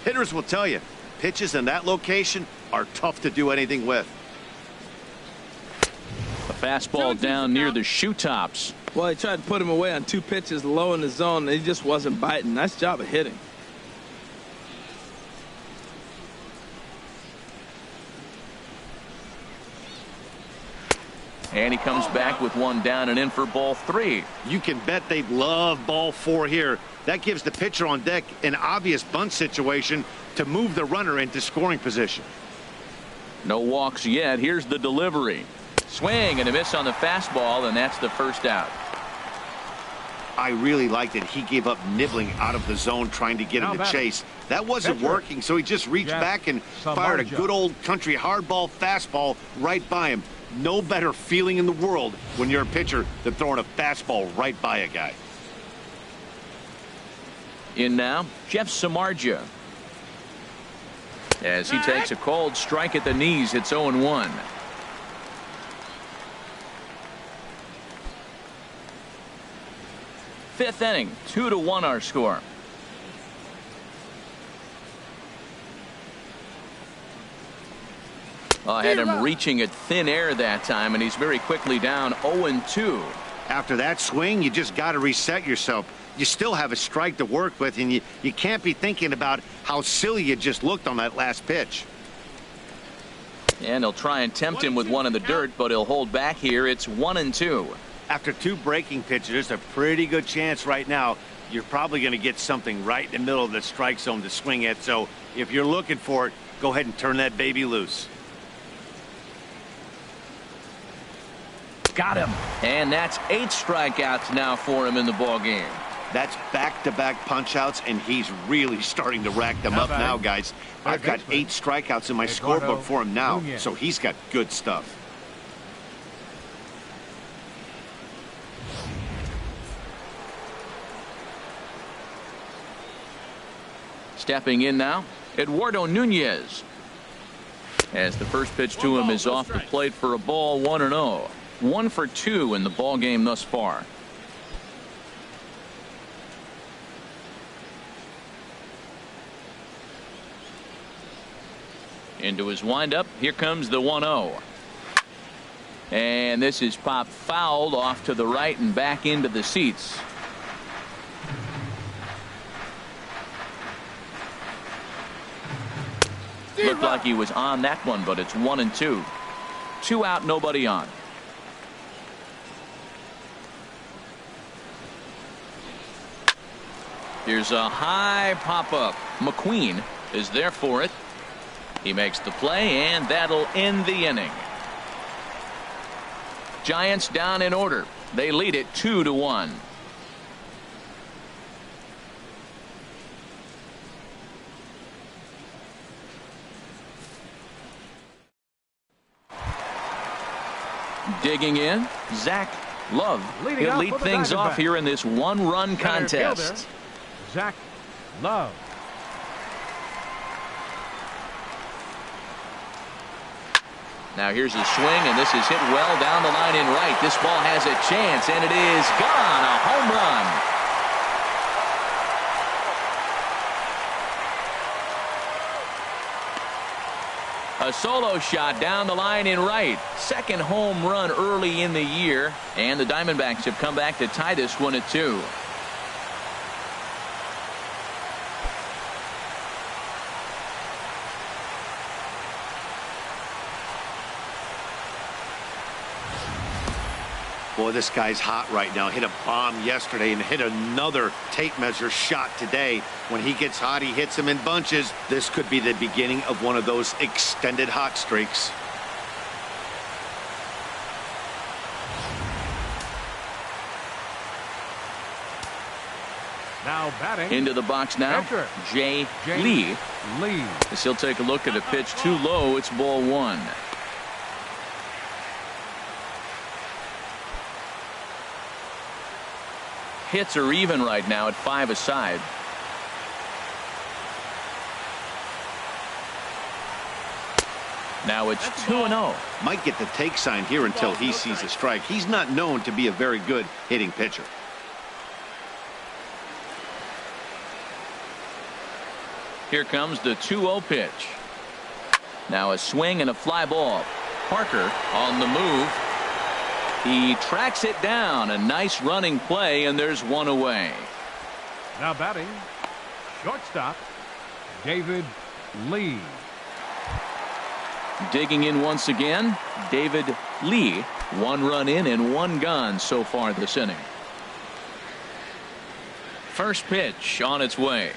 Hitters will tell you, pitches in that location are tough to do anything with. A fastball down near the shoe tops. Well, he tried to put him away on 2 pitches low in the zone, and he just wasn't biting. Nice job of hitting. And he comes back with one down and in for ball 3. You can bet they love ball 4 here. That gives the pitcher on deck an obvious bunt situation to move the runner into scoring position. No walks yet. Here's the delivery. Swing and a miss on the fastball, and that's the first out. I really liked that he gave up nibbling out of the zone trying to get him to chase. That wasn't working, so he just reached back and fired a good old country hardball fastball right by him. No better feeling in the world when you're a pitcher than throwing a fastball right by a guy. In now, Jeff Samardzija. As he takes a cold strike at the knees, it's 0-1. Fifth inning, 2-1 our score. I had him reaching at thin air that time, and he's very quickly down 0-2. After that swing, you just got to reset yourself. You still have a strike to work with, and you can't be thinking about how silly you just looked on that last pitch. And he'll try and tempt him with one in the dirt, but he'll hold back here. It's 1-2. After 2 breaking pitches, there's a pretty good chance right now you're probably going to get something right in the middle of the strike zone to swing at. So if you're looking for it, go ahead and turn that baby loose. Got him. And that's 8 strikeouts now for him in the ball game. That's back-to-back punch-outs, and he's really starting to rack them up now, guys. I've got 8 strikeouts in my scorebook for him now, so he's got good stuff. Stepping in now, Eduardo Nunez. As the first pitch to him is off the plate for a ball, 1-0. 1 for 2 in the ball game thus far. Into his windup. Here comes the 1-0. And this is popped fouled off to the right and back into the seats. Looked like he was on that one, but it's 1-2. 2 out, nobody on. Here's a high pop-up. McQueen is there for it. He makes the play, and that'll end the inning. Giants down in order. They lead it 2-1. Digging in, Zach Love. He'll lead things off here in this 1-run contest. Zach Love. Now here's a swing, and this is hit well down the line in right. This ball has a chance, and it is gone. A home run. A solo shot down the line in right. Second home run early in the year, and the Diamondbacks have come back to tie this one at 2. Boy, this guy's hot right now. Hit a bomb yesterday and hit another tape measure shot today. When he gets hot, he hits them in bunches. This could be the beginning of one of those extended hot streaks. Now batting. Into the box now, Pitcher. Jay Lee. As he'll take a look at a pitch too low. It's ball one. Hits are even right now at 5 aside. Now it's 2-0. Might get the take sign here until he sees a strike. He's not known to be a very good hitting pitcher. Here comes the 2-0 pitch. Now a swing and a fly ball. Parker on the move. He tracks it down. A nice running play, and there's one away. Now batting, shortstop, David Lee. Digging in once again, David Lee. 1 run in and 1 gone so far this inning. First pitch on its way.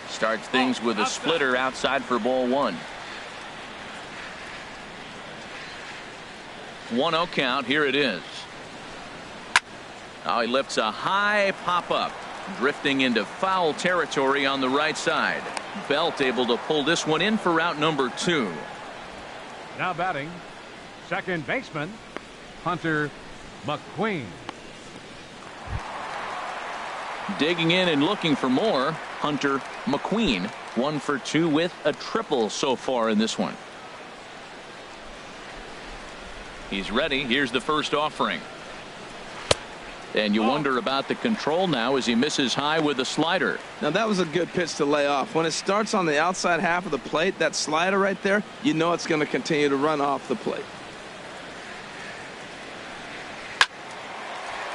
Starts things with a splitter outside for ball 1. 1-0 count. Here it is. Now he lifts a high pop up, drifting into foul territory on the right side. Belt able to pull this one in for out number 2. Now batting, second baseman, Hunter McQueen. Digging in and looking for more, Hunter McQueen. 1 for 2 with a triple so far in this one. He's ready. Here's the first offering. And you wonder about the control now as he misses high with a slider. Now that was a good pitch to lay off. When it starts on the outside half of the plate, that slider right there, you know it's going to continue to run off the plate.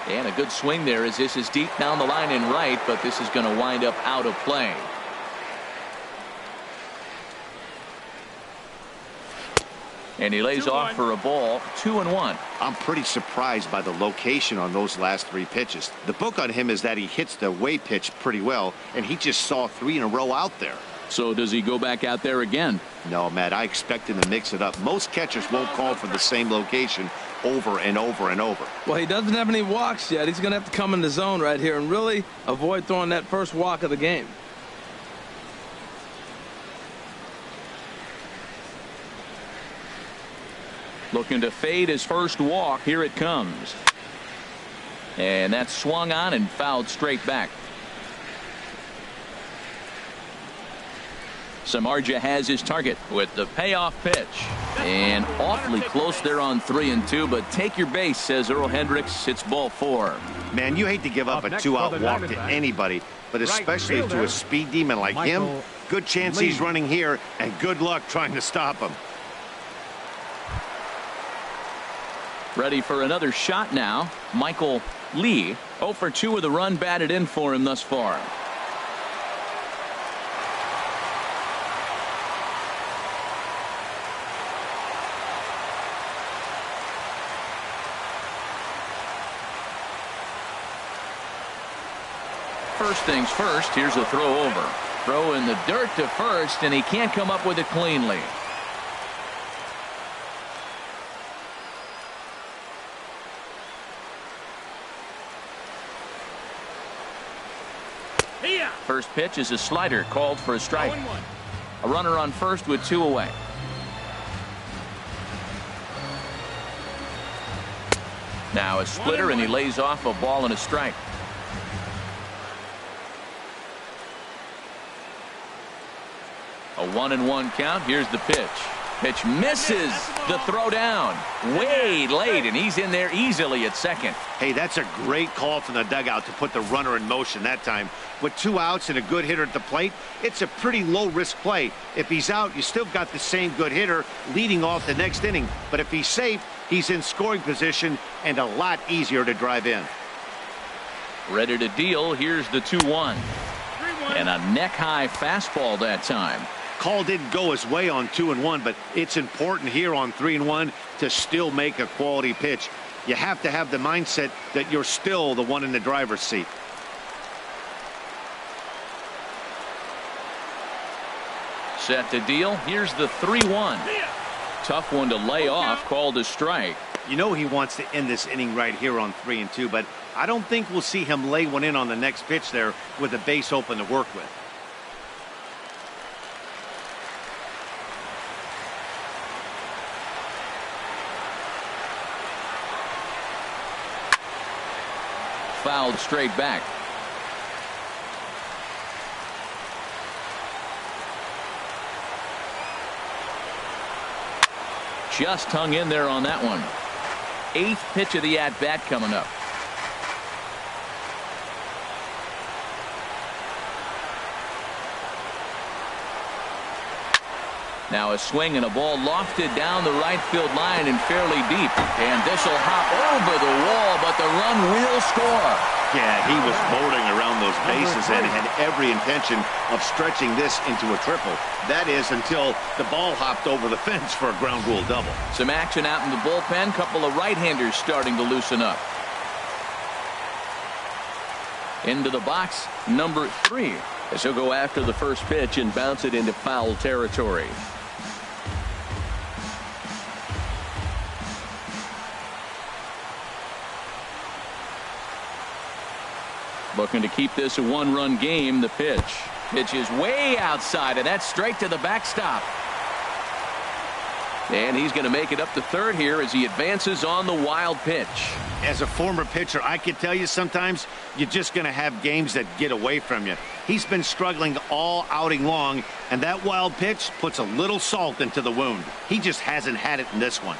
And a good swing there as this is deep down the line and right, but this is going to wind up out of play. And he lays off for a ball. 2-1. I'm pretty surprised by the location on those last 3 pitches. The book on him is that he hits the away pitch pretty well, and he just saw 3 in a row out there. So does he go back out there again? No, Matt, I expect him to mix it up. Most catchers won't call for the same location over and over and over. Well, he doesn't have any walks yet. He's going to have to come in the zone right here and really avoid throwing that first walk of the game. Looking to fade his first walk. Here it comes. And that's swung on and fouled straight back. Samardzija has his target with the payoff pitch. And awfully close there on 3-2, but take your base, says Earl Hendricks. It's ball 4. Man, you hate to give up a 2-out walk to anybody, but especially to a speed demon like him. Good chance he's running here, and good luck trying to stop him. Ready for another shot now. Michael Lee. 0 for 2 with a run batted in for him thus far. First things first, here's a throw over. Throw in the dirt to first, and he can't come up with it cleanly. First pitch is a slider called for a strike. A runner on first with 2 away. Now a splitter, and he lays off a ball and a strike. A 1-1 count. Here's the pitch. Pitch misses. The throw down way late, and he's in there easily at second. Hey, that's a great call from the dugout to put the runner in motion that time. With 2 outs and a good hitter at the plate, it's a pretty low-risk play. If he's out, you still got the same good hitter leading off the next inning. But if he's safe, he's in scoring position and a lot easier to drive in. Ready to deal. Here's the 2-1. And a neck-high fastball that time. Call didn't go his way on 2-1, but it's important here on 3-1 to still make a quality pitch. You have to have the mindset that you're still the one in the driver's seat. Set to deal. Here's the 3-1. Tough one to lay off, called a strike. You know he wants to end this inning right here on 3-2, but I don't think we'll see him lay one in on the next pitch there with a base open to work with. Fouled straight back. Just hung in there on that one. 8th pitch of the at-bat coming up. Now a swing and a ball lofted down the right field line and fairly deep. And this will hop over the wall, but the run will score. Yeah, he was boating around those bases and had every intention of stretching this into a triple. That is until the ball hopped over the fence for a ground rule double. Some action out in the bullpen. Couple of right-handers starting to loosen up. Into the box, number 3. As he'll go after the first pitch and bounce it into foul territory. Looking to keep this a one-run game. The pitch. Pitch is way outside, and that's straight to the backstop. And he's going to make it up to third here as he advances on the wild pitch. As a former pitcher, I can tell you sometimes you're just going to have games that get away from you. He's been struggling all outing long, and that wild pitch puts a little salt into the wound. He just hasn't had it in this one.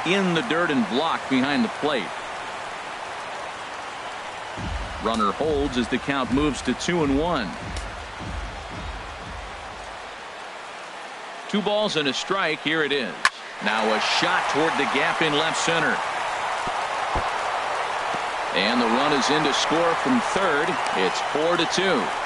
In the dirt and blocked behind the plate. Runner holds as the count moves to 2-1. 2 balls and a strike. Here it is. Now a shot toward the gap in left center. And the run is in to score from third. It's 4-2.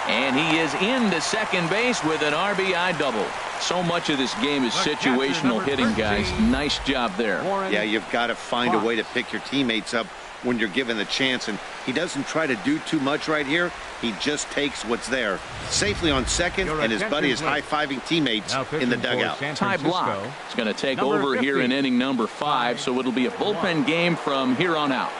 And he is into second base with an RBI double. So much of this game is situational hitting, guys. Nice job there. Yeah, you've got to find a way to pick your teammates up when you're given the chance, and he doesn't try to do too much right here. He just takes what's there. Safely on second, and his buddy is high-fiving teammates in the dugout. Ty Block is going to take over here in inning number 5, so it'll be a bullpen game from here on out.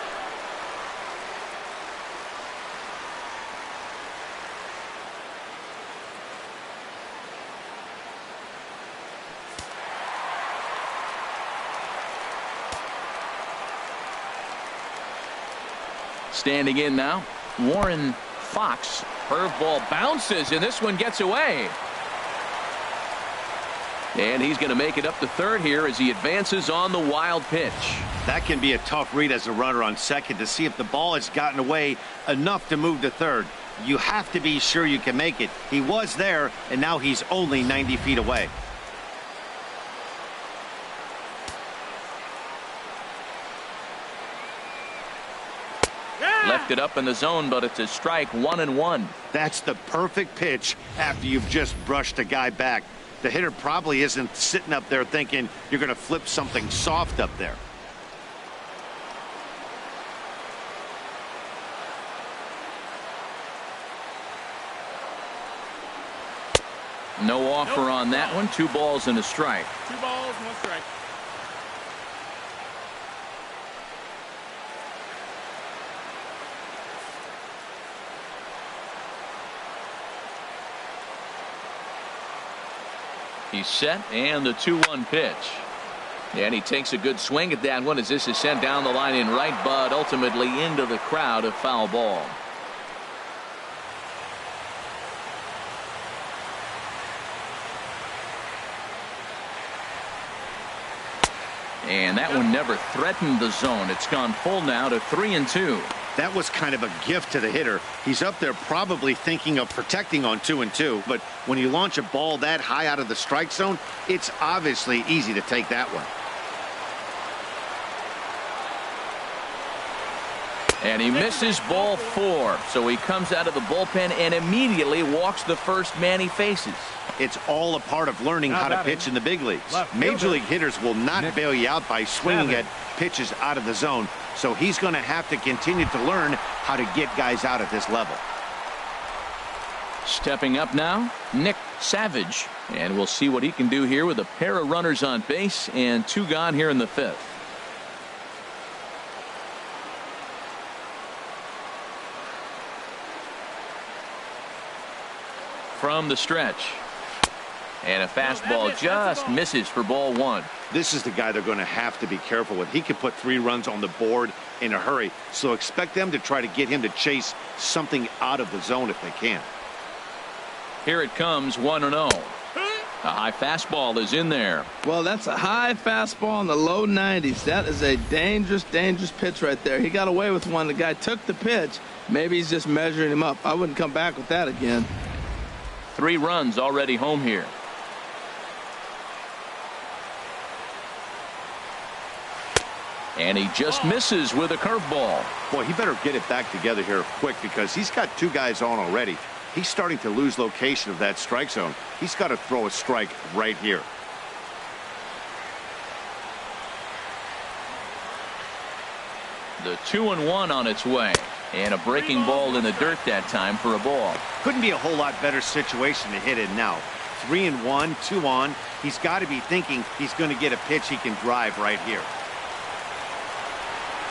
Standing in now, Warren Fox. Curveball bounces, and this one gets away. And he's going to make it up to third here as he advances on the wild pitch. That can be a tough read as a runner on second to see if the ball has gotten away enough to move to third. You have to be sure you can make it. He was there, and now he's only 90 feet away. Left it up in the zone, but it's a strike. 1-1. That's the perfect pitch after you've just brushed a guy back. The hitter probably isn't sitting up there thinking you're going to flip something soft up there. No offer on that one. 2 balls and a strike. 2 balls, 1 strike. He's set, and the 2-1 pitch. And he takes a good swing at that one as this is sent down the line in right, but ultimately into the crowd, a foul ball. And that one never threatened the zone. It's gone full now to 3-2. That was kind of a gift to the hitter. He's up there probably thinking of protecting on 2-2, but when you launch a ball that high out of the strike zone, it's obviously easy to take that one. And he misses ball 4. So he comes out of the bullpen and immediately walks the first man he faces. It's all a part of learning how to pitch in the big leagues. Major league hitters will not bail you out by swinging at pitches out of the zone. So he's going to have to continue to learn how to get guys out at this level. Stepping up now, Nick Savage. And we'll see what he can do here with a pair of runners on base and 2 gone here in the 5th. From the stretch. And a fastball just misses for ball 1. This is the guy they're going to have to be careful with. He could put 3 runs on the board in a hurry. So expect them to try to get him to chase something out of the zone if they can. Here it comes, 1-0. A high fastball is in there. Well, that's a high fastball in the low 90s. That is a dangerous, dangerous pitch right there. He got away with one. The guy took the pitch. Maybe he's just measuring him up. I wouldn't come back with that again. 3 runs already home here. And he just misses with a curveball. Boy, he better get it back together here quick because he's got 2 guys on already. He's starting to lose location of that strike zone. He's got to throw a strike right here. The 2-1 on its way. And a breaking ball in the dirt that time for a ball. Couldn't be a whole lot better situation to hit in now. 3-1, 2 on. He's got to be thinking he's going to get a pitch he can drive right here.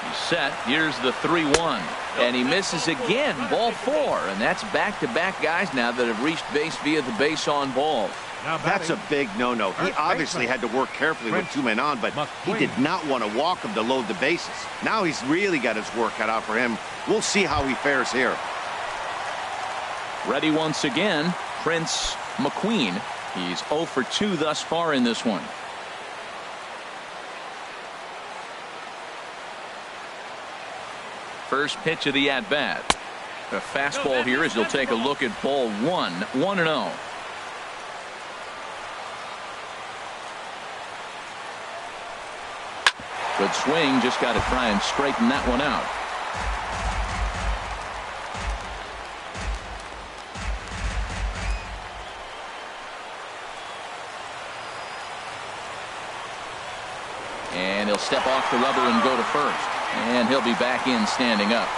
He's set. Here's the 3-1. And he misses again. Ball 4. And that's back-to-back guys now that have reached base via the base on ball. That's a big no-no. He obviously had to work carefully with 2 men on, but he did not want to walk him to load the bases. Now he's really got his work cut out for him. We'll see how he fares here. Ready once again, Prince McQueen. He's 0 for 2 thus far in this one. First pitch of the at-bat. A fastball here as he'll take a look at ball 1. 1-0. Good swing. Just got to try and straighten that one out. And he'll step off the rubber and go to first. And he'll be back in standing up.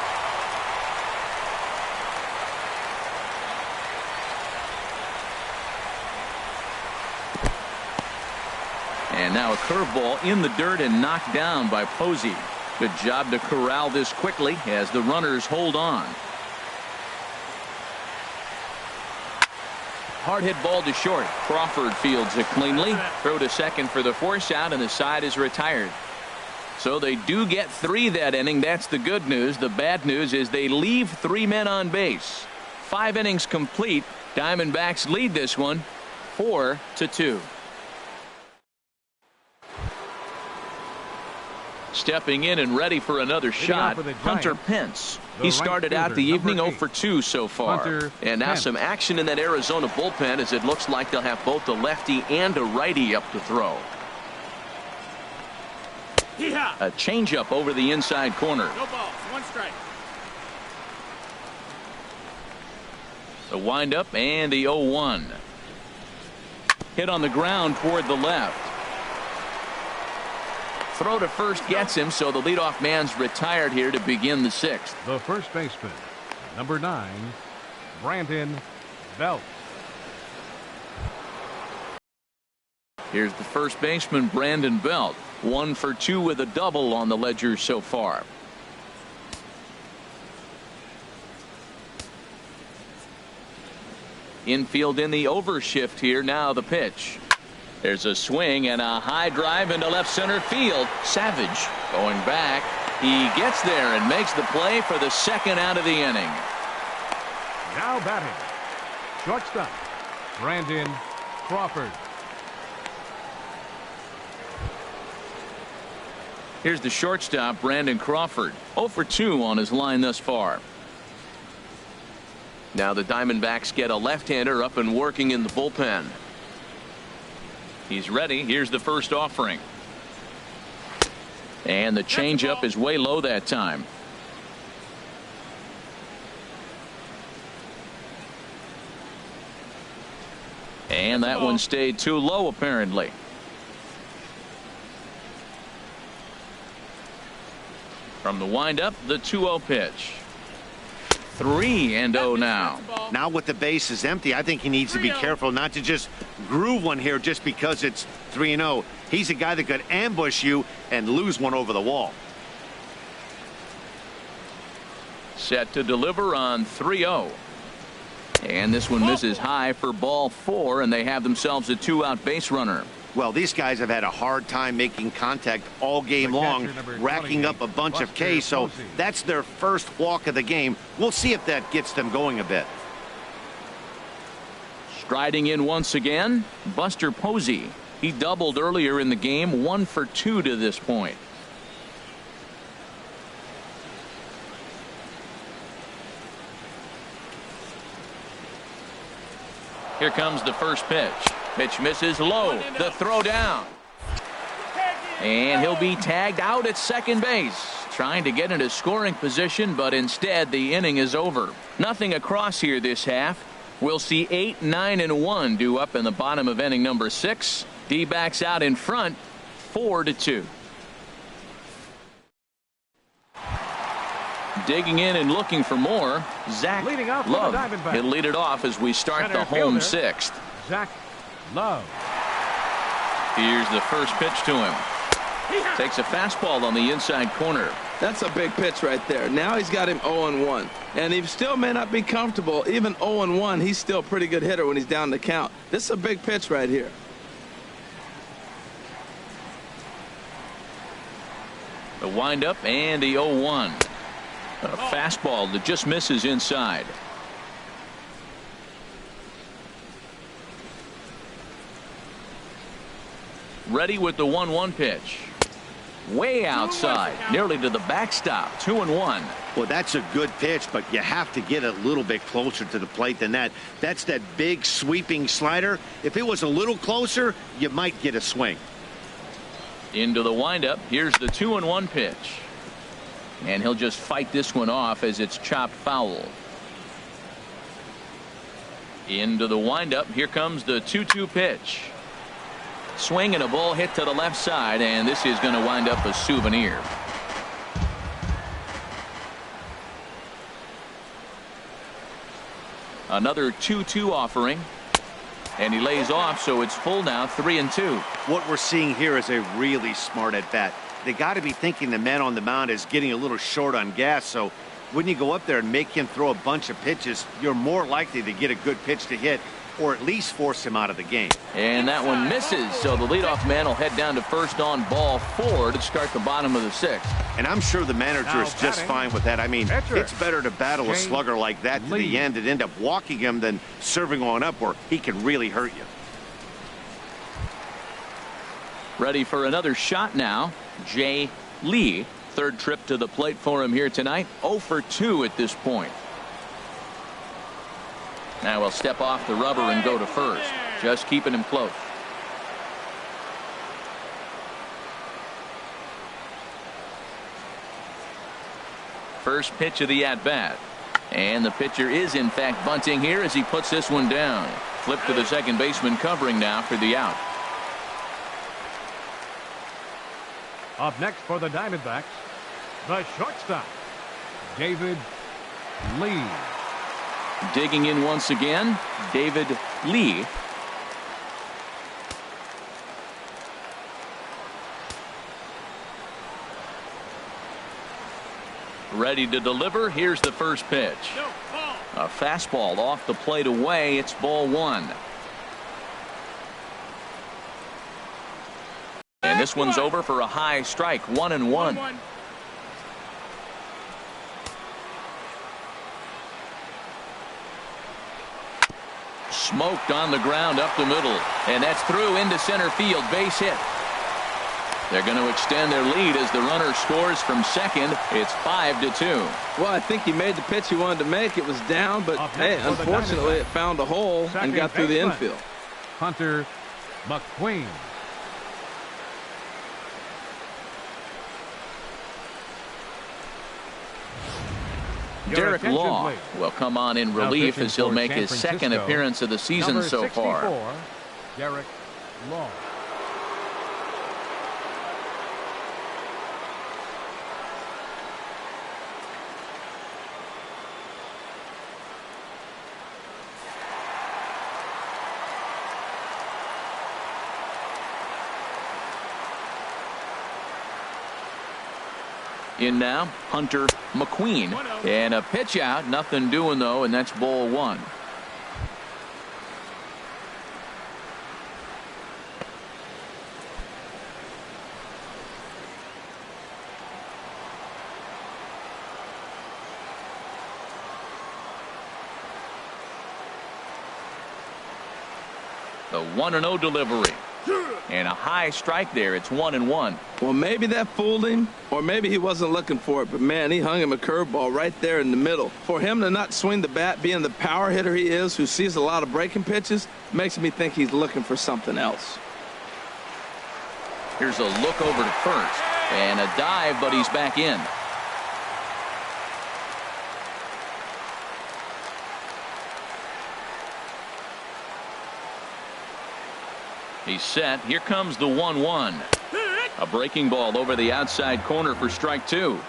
And now a curveball in the dirt and knocked down by Posey. Good job to corral this quickly as the runners hold on. Hard hit ball to short. Crawford fields it cleanly. Throw to second for the force out, and the side is retired. So they do get 3 that inning. That's the good news. The bad news is they leave 3 men on base. 5 innings complete. Diamondbacks lead this one 4-2. Stepping in and ready for another shot, Hunter Pence. He started out the evening 0 for 2 so far. And now some action in that Arizona bullpen as it looks like they'll have both a lefty and a righty up to throw. A changeup over the inside corner. No balls, 1 strike. The windup and the 0-1. Hit on the ground toward the left. Throw to first gets him, so the leadoff man's retired here to begin the 6th. The first baseman, number 9, Brandon Belt. Here's the first baseman, Brandon Belt. 1 for 2 with a double on the ledger so far. Infield in the overshift here. Now the pitch. There's a swing and a high drive into left center field. Savage going back. He gets there and makes the play for the 2nd out of the inning. Now batting, shortstop, Brandon Crawford. Here's the shortstop, Brandon Crawford. 0 for 2 on his line thus far. Now the Diamondbacks get a left-hander up and working in the bullpen. He's ready. Here's the first offering. And the changeup is way low that time. And that one stayed too low, apparently. From the windup, the 2-0 pitch. 3-0 now. Now with the bases empty, I think he needs to be careful not to just groove one here just because it's 3-0. He's a guy that could ambush you and lose one over the wall. Set to deliver on 3-0. And this one misses high for ball 4, and they have themselves a 2-out base runner. Well, these guys have had a hard time making contact all game long, racking up a bunch of Ks, so that's their first walk of the game. We'll see if that gets them going a bit. Striding in once again, Buster Posey. He doubled earlier in the game, 1 for 2 to this point. Here comes the first pitch. Pitch misses low. The throw down. And he'll be tagged out at second base. Trying to get into scoring position, but instead the inning is over. Nothing across here this half. We'll see 8, 9, and 1 due up in the bottom of inning number 6. D-backs out in front, 4-2. Digging in and looking for more, Zach Love. He'll lead it off as we start the home 6th. Zach Love. Here's the first pitch to him. Takes a fastball on the inside corner. That's a big pitch right there. Now he's got him 0-1. And he still may not be comfortable. Even 0-1, he's still a pretty good hitter when he's down the count. This is a big pitch right here. The windup and the 0-1. A fastball that just misses inside. Ready with the 1-1 pitch. Way outside, nearly to the backstop. 2-1. Well, that's a good pitch, but you have to get a little bit closer to the plate than that. That's that big sweeping slider. If it was a little closer, you might get a swing. Into the windup. Here's the 2-1 pitch. And he'll just fight this one off as it's chopped foul. Into the windup. Here comes the 2-2 pitch. Swing and a ball hit to the left side, and this is going to wind up a souvenir. Another 2-2 offering. And he lays off, so it's full now, 3-2. What we're seeing here is a really smart at bat. They got to be thinking the man on the mound is getting a little short on gas, so when you go up there and make him throw a bunch of pitches, you're more likely to get a good pitch to hit or at least force him out of the game. And that one misses, so the leadoff man will head down to first on ball 4 to start the bottom of the 6th. And I'm sure the manager is just fine with that. I mean, it's better to battle a slugger like that to the end and end up walking him than serving one up where he can really hurt you. Ready for another shot now. Jay Lee, third trip to the plate for him here tonight. 0 for 2 at this point. Now we'll step off the rubber and go to first. Just keeping him close. First pitch of the at-bat. And the pitcher is in fact bunting here as he puts this one down. Flip to the second baseman covering now for the out. Up next for the Diamondbacks, the shortstop, David Lee. Digging in once again, David Lee. Ready to deliver. Here's the first pitch. A fastball off the plate away. It's ball 1. And this one's over for a high strike. 1-1. Smoked on the ground up the middle, and that's through into center field. Base hit. They're going to extend their lead as the runner scores from second. It's 5-2. Well, I think he made the pitch he wanted to make. It was down, but hey, unfortunately it found a hole and got through the infield. Hunter McQueen. Derek attention, Law please. will come on in Now relief pitching as he'll for make San his second Francisco, appearance of the season number so 64, far. Derek Law. In now, Hunter McQueen. And a pitch out. Nothing doing, though, and that's ball one. The 1-0 delivery. And a high strike there. It's 1-1. Well, maybe that fooled him, or maybe he wasn't looking for it. But, man, he hung him a curveball right there in the middle. For him to not swing the bat, being the power hitter he is, who sees a lot of breaking pitches, makes me think he's looking for something else. Here's a look over to first. And a dive, but he's back in. He's set. Here comes the 1-1. A breaking ball over the outside corner for strike two.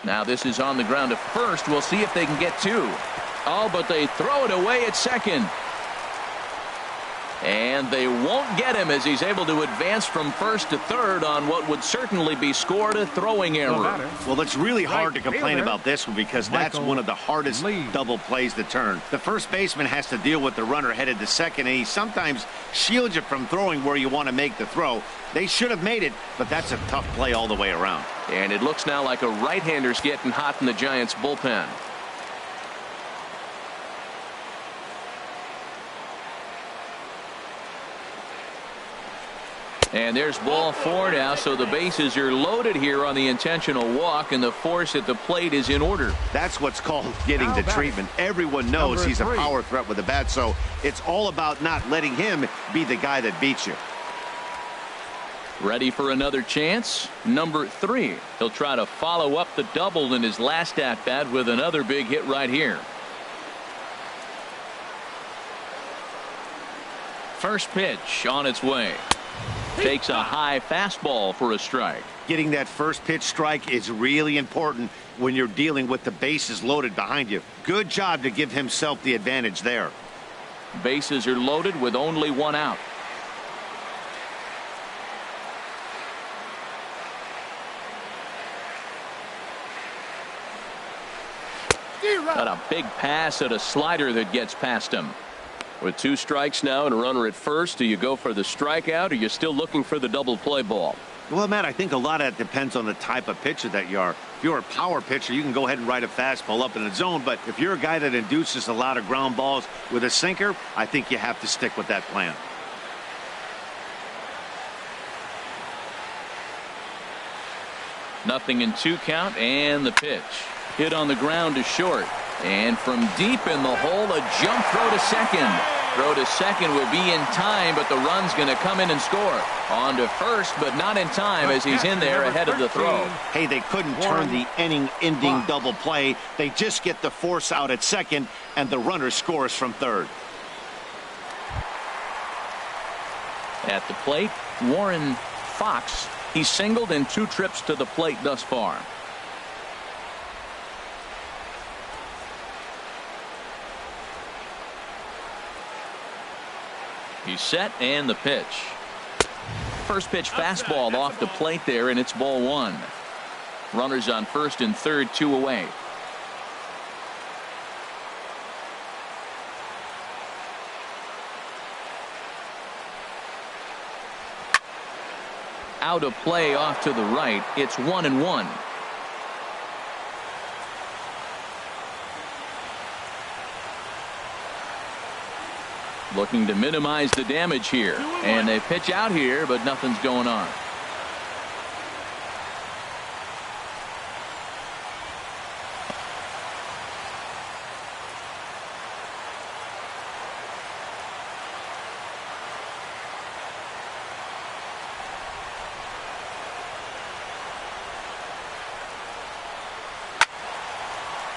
Now this is on the ground to first. We'll see if they can get two. Oh, but they throw it away at second. And they won't get him as he's able to advance from first to third on what would certainly be scored a throwing error. Well, it's really hard to Right complain fielder, about this one because that's Michael one of the hardest Lee. double plays to turn. The first baseman has to deal with the runner headed to second, and he sometimes shields you from throwing where you want to make the throw. They should have made it, but that's a tough play all the way around. And it looks now like a right-hander's getting hot in the Giants' bullpen. And there's ball four now, so the bases are loaded here on the intentional walk, and the force at the plate is in order. That's what's called getting the treatment. Everyone knows he's a power threat with the bat, so it's all about not letting him be the guy that beats you. Ready for another chance? Number 3. He'll try to follow up the double in his last at-bat with another big hit right here. First pitch on its way. Takes a high fastball for a strike. Getting that first pitch strike is really important when you're dealing with the bases loaded behind you. Good job to give himself the advantage there. Bases are loaded with only one out. Got a big pass at a slider that gets past him. With 2 strikes now and a runner at first, do you go for the strikeout or are you still looking for the double play ball? Well, Matt, I think a lot of that depends on the type of pitcher that you are. If you're a power pitcher, you can go ahead and ride a fastball up in the zone. But if you're a guy that induces a lot of ground balls with a sinker, I think you have to stick with that plan. Nothing in 2 count, and the pitch. Hit on the ground to short. And from deep in the hole, a jump throw to second. Throw to second will be in time, but the run's going to come in and score. On to first, but not in time as he's in there ahead of the throw. Hey, they couldn't turn the inning-ending double play. They just get the force out at second, and the runner scores from third. At the plate, Warren Fox. He's singled in 2 trips to the plate thus far. He's set, and the pitch. First pitch fastball off the plate there, and it's ball 1. Runners on first and third, 2 away. Out of play off to the right. It's 1-1. Looking to minimize the damage here. And they pitch out here, but nothing's going on.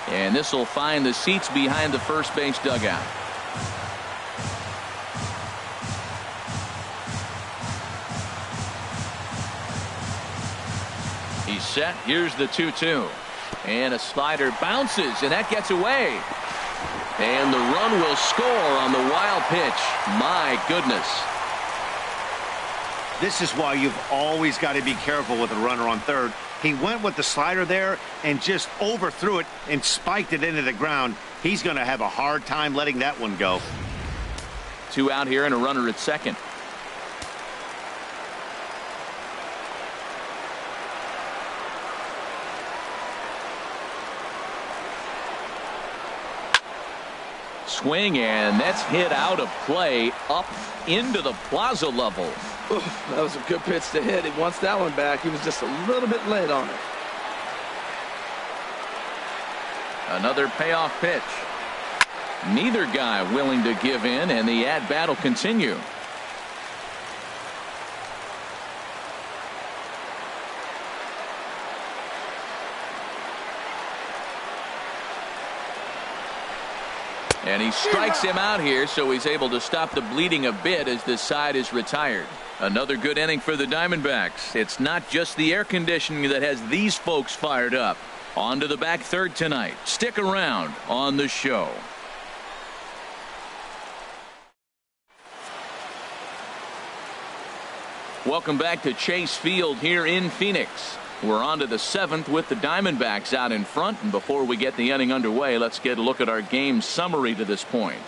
And this will find the seats behind the first base dugout. He's set. Here's the 2-2. And a slider bounces, and that gets away. And the run will score on the wild pitch. My goodness. This is why you've always got to be careful with a runner on third. He went with the slider there and just overthrew it and spiked it into the ground. He's going to have a hard time letting that one go. 2 out here and a runner at second. Swing, and that's hit out of play up into the plaza level. Oof, that was a good pitch to hit. He wants that one back. He was just a little bit late on it. Another payoff pitch. Neither guy willing to give in, and the at-bat will continue. And he strikes him out here, so he's able to stop the bleeding a bit as this side is retired. Another good inning for the Diamondbacks. It's not just the air conditioning that has these folks fired up. On to the back third tonight. Stick around on the show. Welcome back to Chase Field here in Phoenix. We're on to the 7th with the Diamondbacks out in front. And before we get the inning underway, let's get a look at our game summary to this point.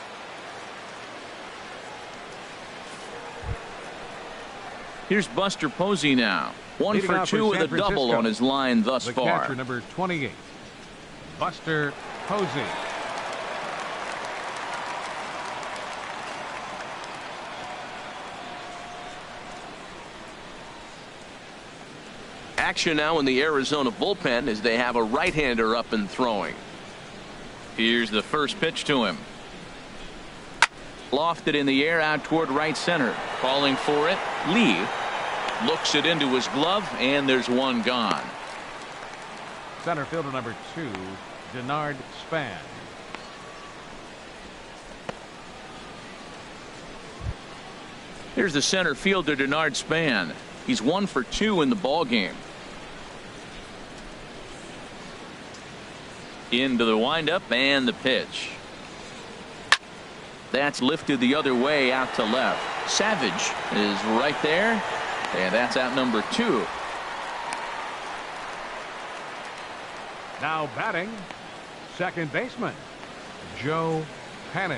Here's Buster Posey now. 1 for 2 with a double on his line thus far. Catcher number 28, Buster Posey. Action now in the Arizona bullpen as they have a right-hander up and throwing. Here's the first pitch to him. Lofted in the air out toward right center. Calling for it. Lee looks it into his glove, and there's one gone. Center fielder number 2, Denard Span. Here's the center fielder, Denard Span. He's 1 for 2 in the ball game. Into the windup and the pitch. That's lifted the other way out to left. Savage is right there, and that's out number 2. Now batting, second baseman, Joe Panik.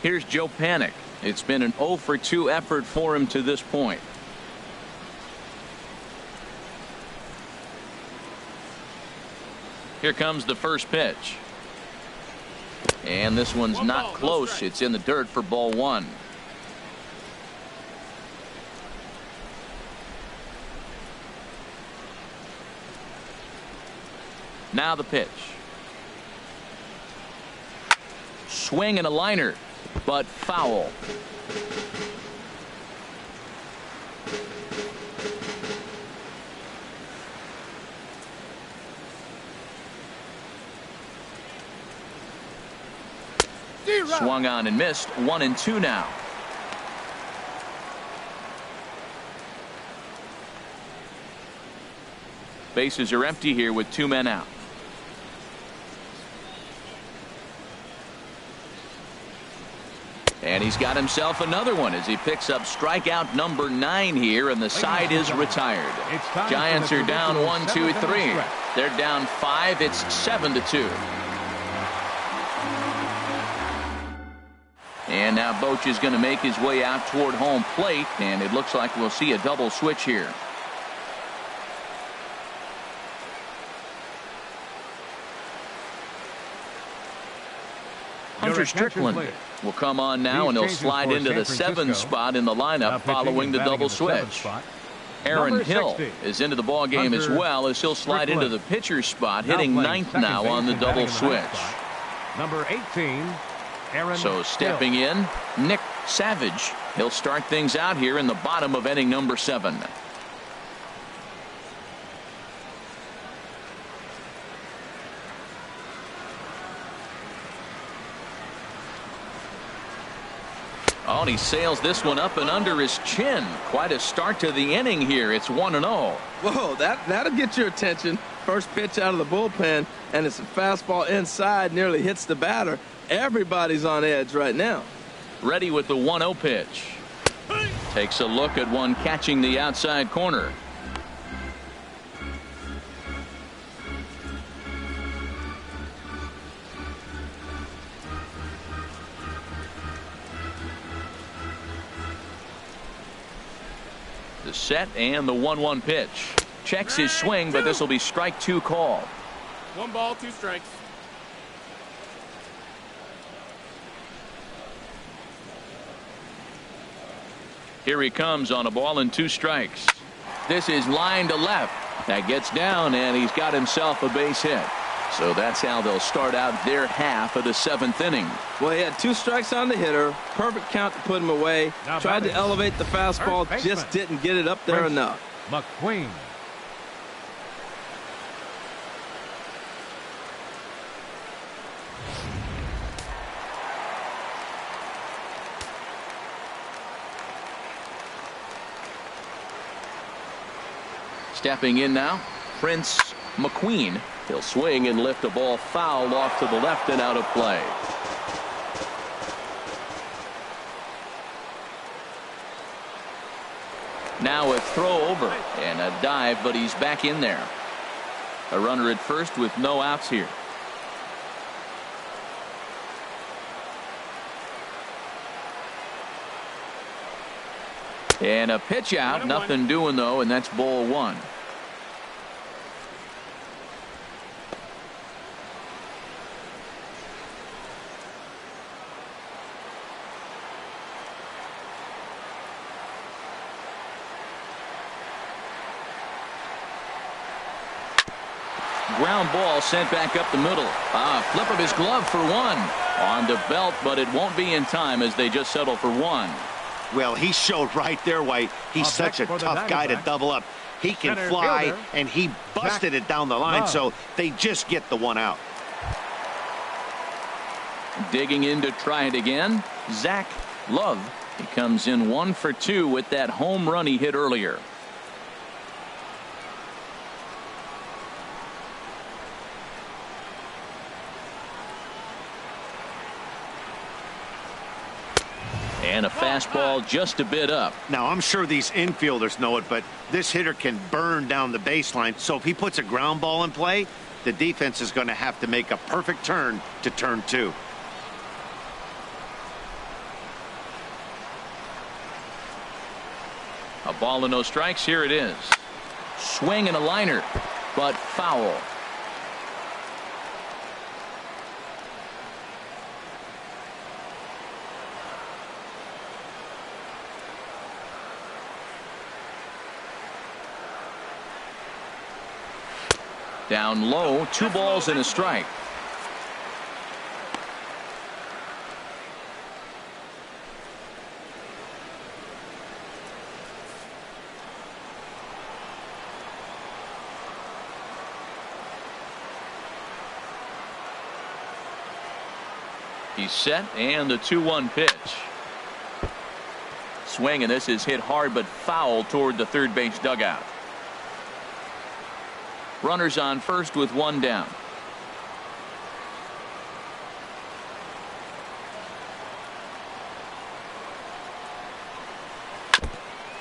Here's Joe Panik. It's been an 0 for 2 effort for him to this point. Here comes the first pitch. And this one's not close. It's in the dirt for ball 1. Now the pitch. Swing and a liner, but foul. Swung on and missed. 1-2 now. Bases are empty here with 2 men out. And he's got himself another one as he picks up strikeout number 9 here, and the side is retired. Giants are down 1, 2, 3. They're down 5. It's 7-2. And now Boch is going to make his way out toward home plate, and it looks like we'll see a double switch here. Hunter Strickland will come on now, and he'll slide into the 7th spot in the lineup following the double switch. Aaron Hill is into the ball game as well, as he'll slide into the pitcher's spot, hitting 9th now on the double switch. Number 18, Aaron So stepping in, Nick Savage. He'll start things out here in the bottom of inning number 7. Oh, and he sails this one up and under his chin. Quite a start to the inning here. It's 1-0. Whoa, that'll get your attention. First pitch out of the bullpen, and it's a fastball inside, nearly hits the batter. Everybody's on edge right now. Ready with the 1-0 pitch. Takes a look at one catching the outside corner. The set and the 1-1 pitch. Checks his swing, but this will be strike 2 call. 1 ball, 2 strikes. Here he comes on a ball and 2 strikes. This is line to left. That gets down, and he's got himself a base hit. So that's how they'll start out their half of the 7th inning. Well, he had 2 strikes on the hitter. Perfect count to put him away. Now Tried to elevate the fastball, just didn't get it up there enough. McQueen. Stepping in now, Prince McQueen. He'll swing and lift a ball foul off to the left and out of play. Now a throw over and a dive, but he's back in there. A runner at first with no outs here. And a pitch out, nothing doing though, and that's ball 1. Ground ball sent back up the middle. Flip of his glove for 1. On the belt, but it won't be in time as they just settle for 1. Well, he showed right there why he's such a tough guy to double up. He can fly, and he busted it down the line, so they just get the 1 out. Digging in to try it again, Zach Love. He comes in 1 for 2 with that home run he hit earlier. And a fastball just a bit up. Now, I'm sure these infielders know it, but this hitter can burn down the baseline. So if he puts a ground ball in play, the defense is going to have to make a perfect turn to turn 2. A ball and no strikes. Here it is. Swing and a liner, but foul. Down low, 2 balls and a strike. He's set, and the 2-1 pitch. Swing, and this is hit hard but foul toward the third base dugout. Runners on first with 1 down.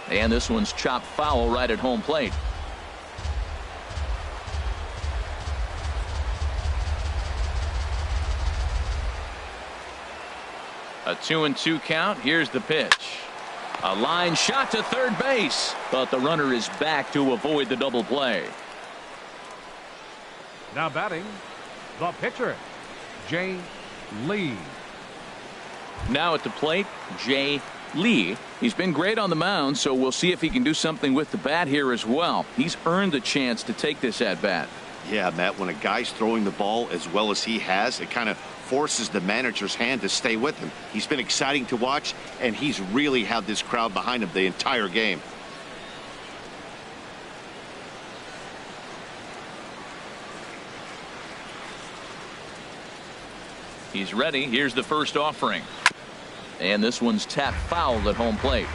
And this one's chopped foul right at home plate. A 2-2 count. Here's the pitch. A line shot to third base, but the runner is back to avoid the double play. Now batting, the pitcher, Jay Lee. Now at the plate, Jay Lee. He's been great on the mound, so we'll see if he can do something with the bat here as well. He's earned the chance to take this at bat. Yeah, Matt, when a guy's throwing the ball as well as he has, it kind of forces the manager's hand to stay with him. He's been exciting to watch, and he's really had this crowd behind him the entire game. He's ready. Here's the first offering. And this one's tapped foul at home plate.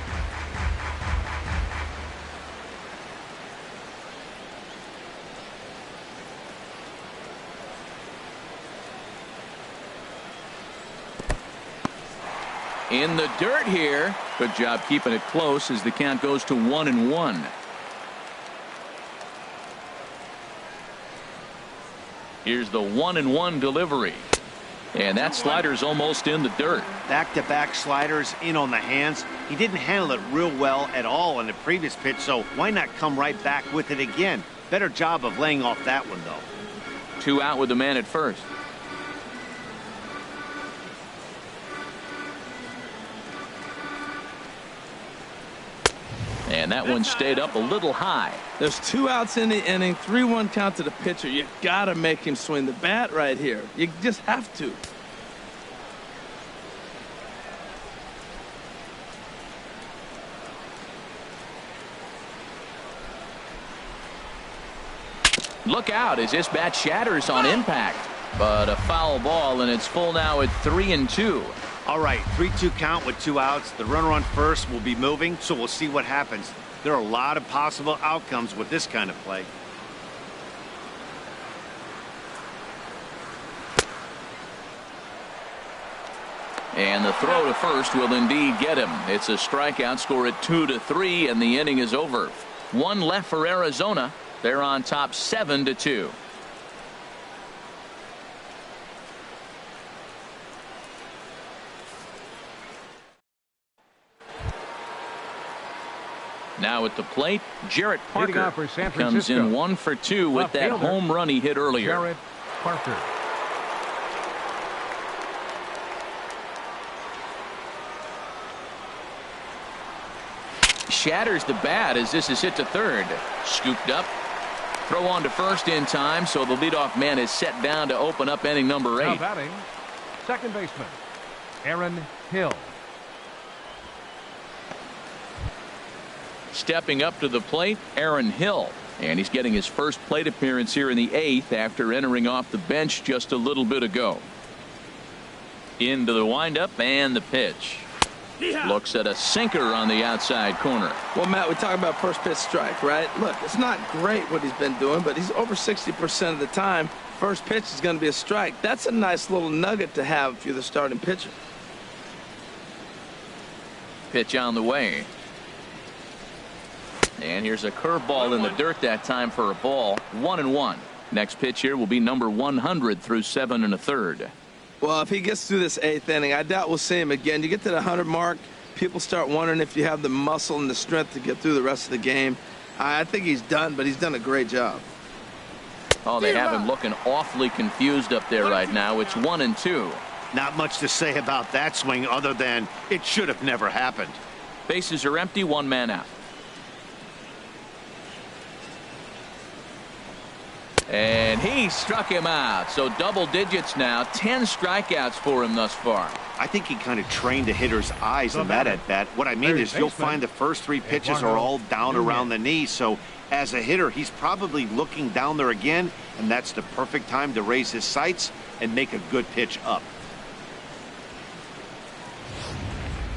In the dirt here. Good job keeping it close as the count goes to 1-1. Here's the 1-1 delivery. And that slider's almost in the dirt. Back-to-back sliders in on the hands. He didn't handle it real well at all in the previous pitch, so why not come right back with it again? Better job of laying off that one, though. 2 out with the man at first. And that one stayed up a little high. There's 2 outs in the inning, 3-1 count to the pitcher. You gotta make him swing the bat right here. You just have to. Look out as this bat shatters on impact. But a foul ball, and it's full now at 3-2. All right, 3-2 count with 2 outs. The runner on first will be moving, so we'll see what happens. There are a lot of possible outcomes with this kind of play. And the throw to first will indeed get him. It's a strikeout, score at 2-3, and the inning is over. 1 left for Arizona. They're on top 7-2. Now at the plate, Jarrett Parker comes in 1 for 2 with that home run he hit earlier. Jarrett Parker. Shatters the bat as this is hit to third. Scooped up. Throw on to first in time, so the leadoff man is set down to open up inning number 8. Now batting, second baseman, Aaron Hill. Stepping up to the plate, Aaron Hill. And he's getting his first plate appearance here in the 8th after entering off the bench just a little bit ago. Into the windup and the pitch. Looks at a sinker on the outside corner. Well, Matt, we talk about first pitch strike, right? Look, it's not great what he's been doing, but he's over 60% of the time. First pitch is going to be a strike. That's a nice little nugget to have if you're the starting pitcher. Pitch on the way. And here's a curveball in the dirt that time for a ball. 1-1. Next pitch here will be number 100 through 7 1/3. Well, if he gets through this 8th inning, I doubt we'll see him again. You get to the 100 mark, people start wondering if you have the muscle and the strength to get through the rest of the game. I think he's done, but he's done a great job. Oh, they have him looking awfully confused up there right now. It's 1-2. Not much to say about that swing other than it should have never happened. Bases are empty, 1 man out. And he struck him out. So double digits now. 10 strikeouts for him thus far. I think he kind of trained the hitter's eyes in that at bat. What I mean is you'll find the first 3 pitches are all down around the knee. So as a hitter, he's probably looking down there again, and that's the perfect time to raise his sights and make a good pitch up.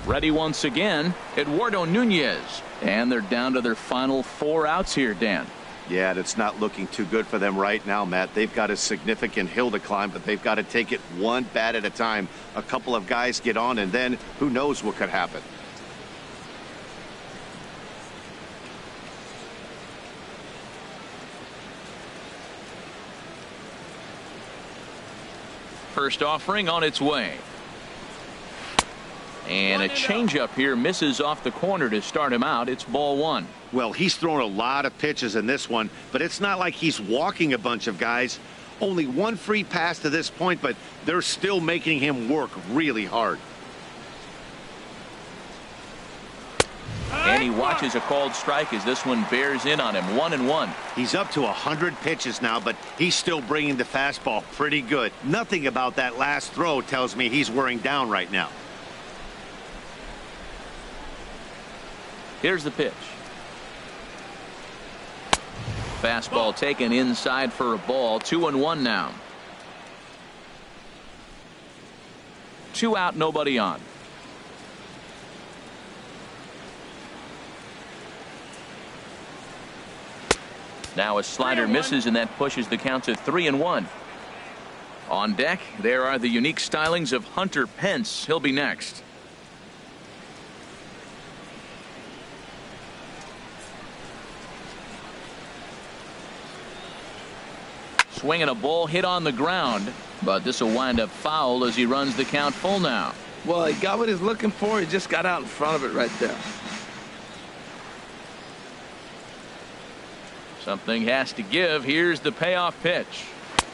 Ready once again, Eduardo Nunez. And they're down to their final 4 outs here, Dan. Yeah, it's not looking too good for them right now, Matt. They've got a significant hill to climb, but they've got to take it one bat at a time. A couple of guys get on, and then who knows what could happen. First offering on its way. And a changeup here misses off the corner to start him out. It's ball 1. Well, he's thrown a lot of pitches in this one, but it's not like he's walking a bunch of guys. Only 1 free pass to this point, but they're still making him work really hard. And he watches a called strike as this one bears in on him. 1-1. He's up to 100 pitches now, but he's still bringing the fastball pretty good. Nothing about that last throw tells me he's wearing down right now. Here's the pitch. Fastball taken inside for a ball. 2-1 now. 2 out, nobody on. Now a slider misses, and that pushes the count to 3-1. On deck, there are the unique stylings of Hunter Pence. He'll be next. Swinging a ball hit on the ground, but this will wind up foul as he runs the count full now. Well, he got what he's looking for. He just got out in front of it right there. Something has to give. Here's the payoff pitch.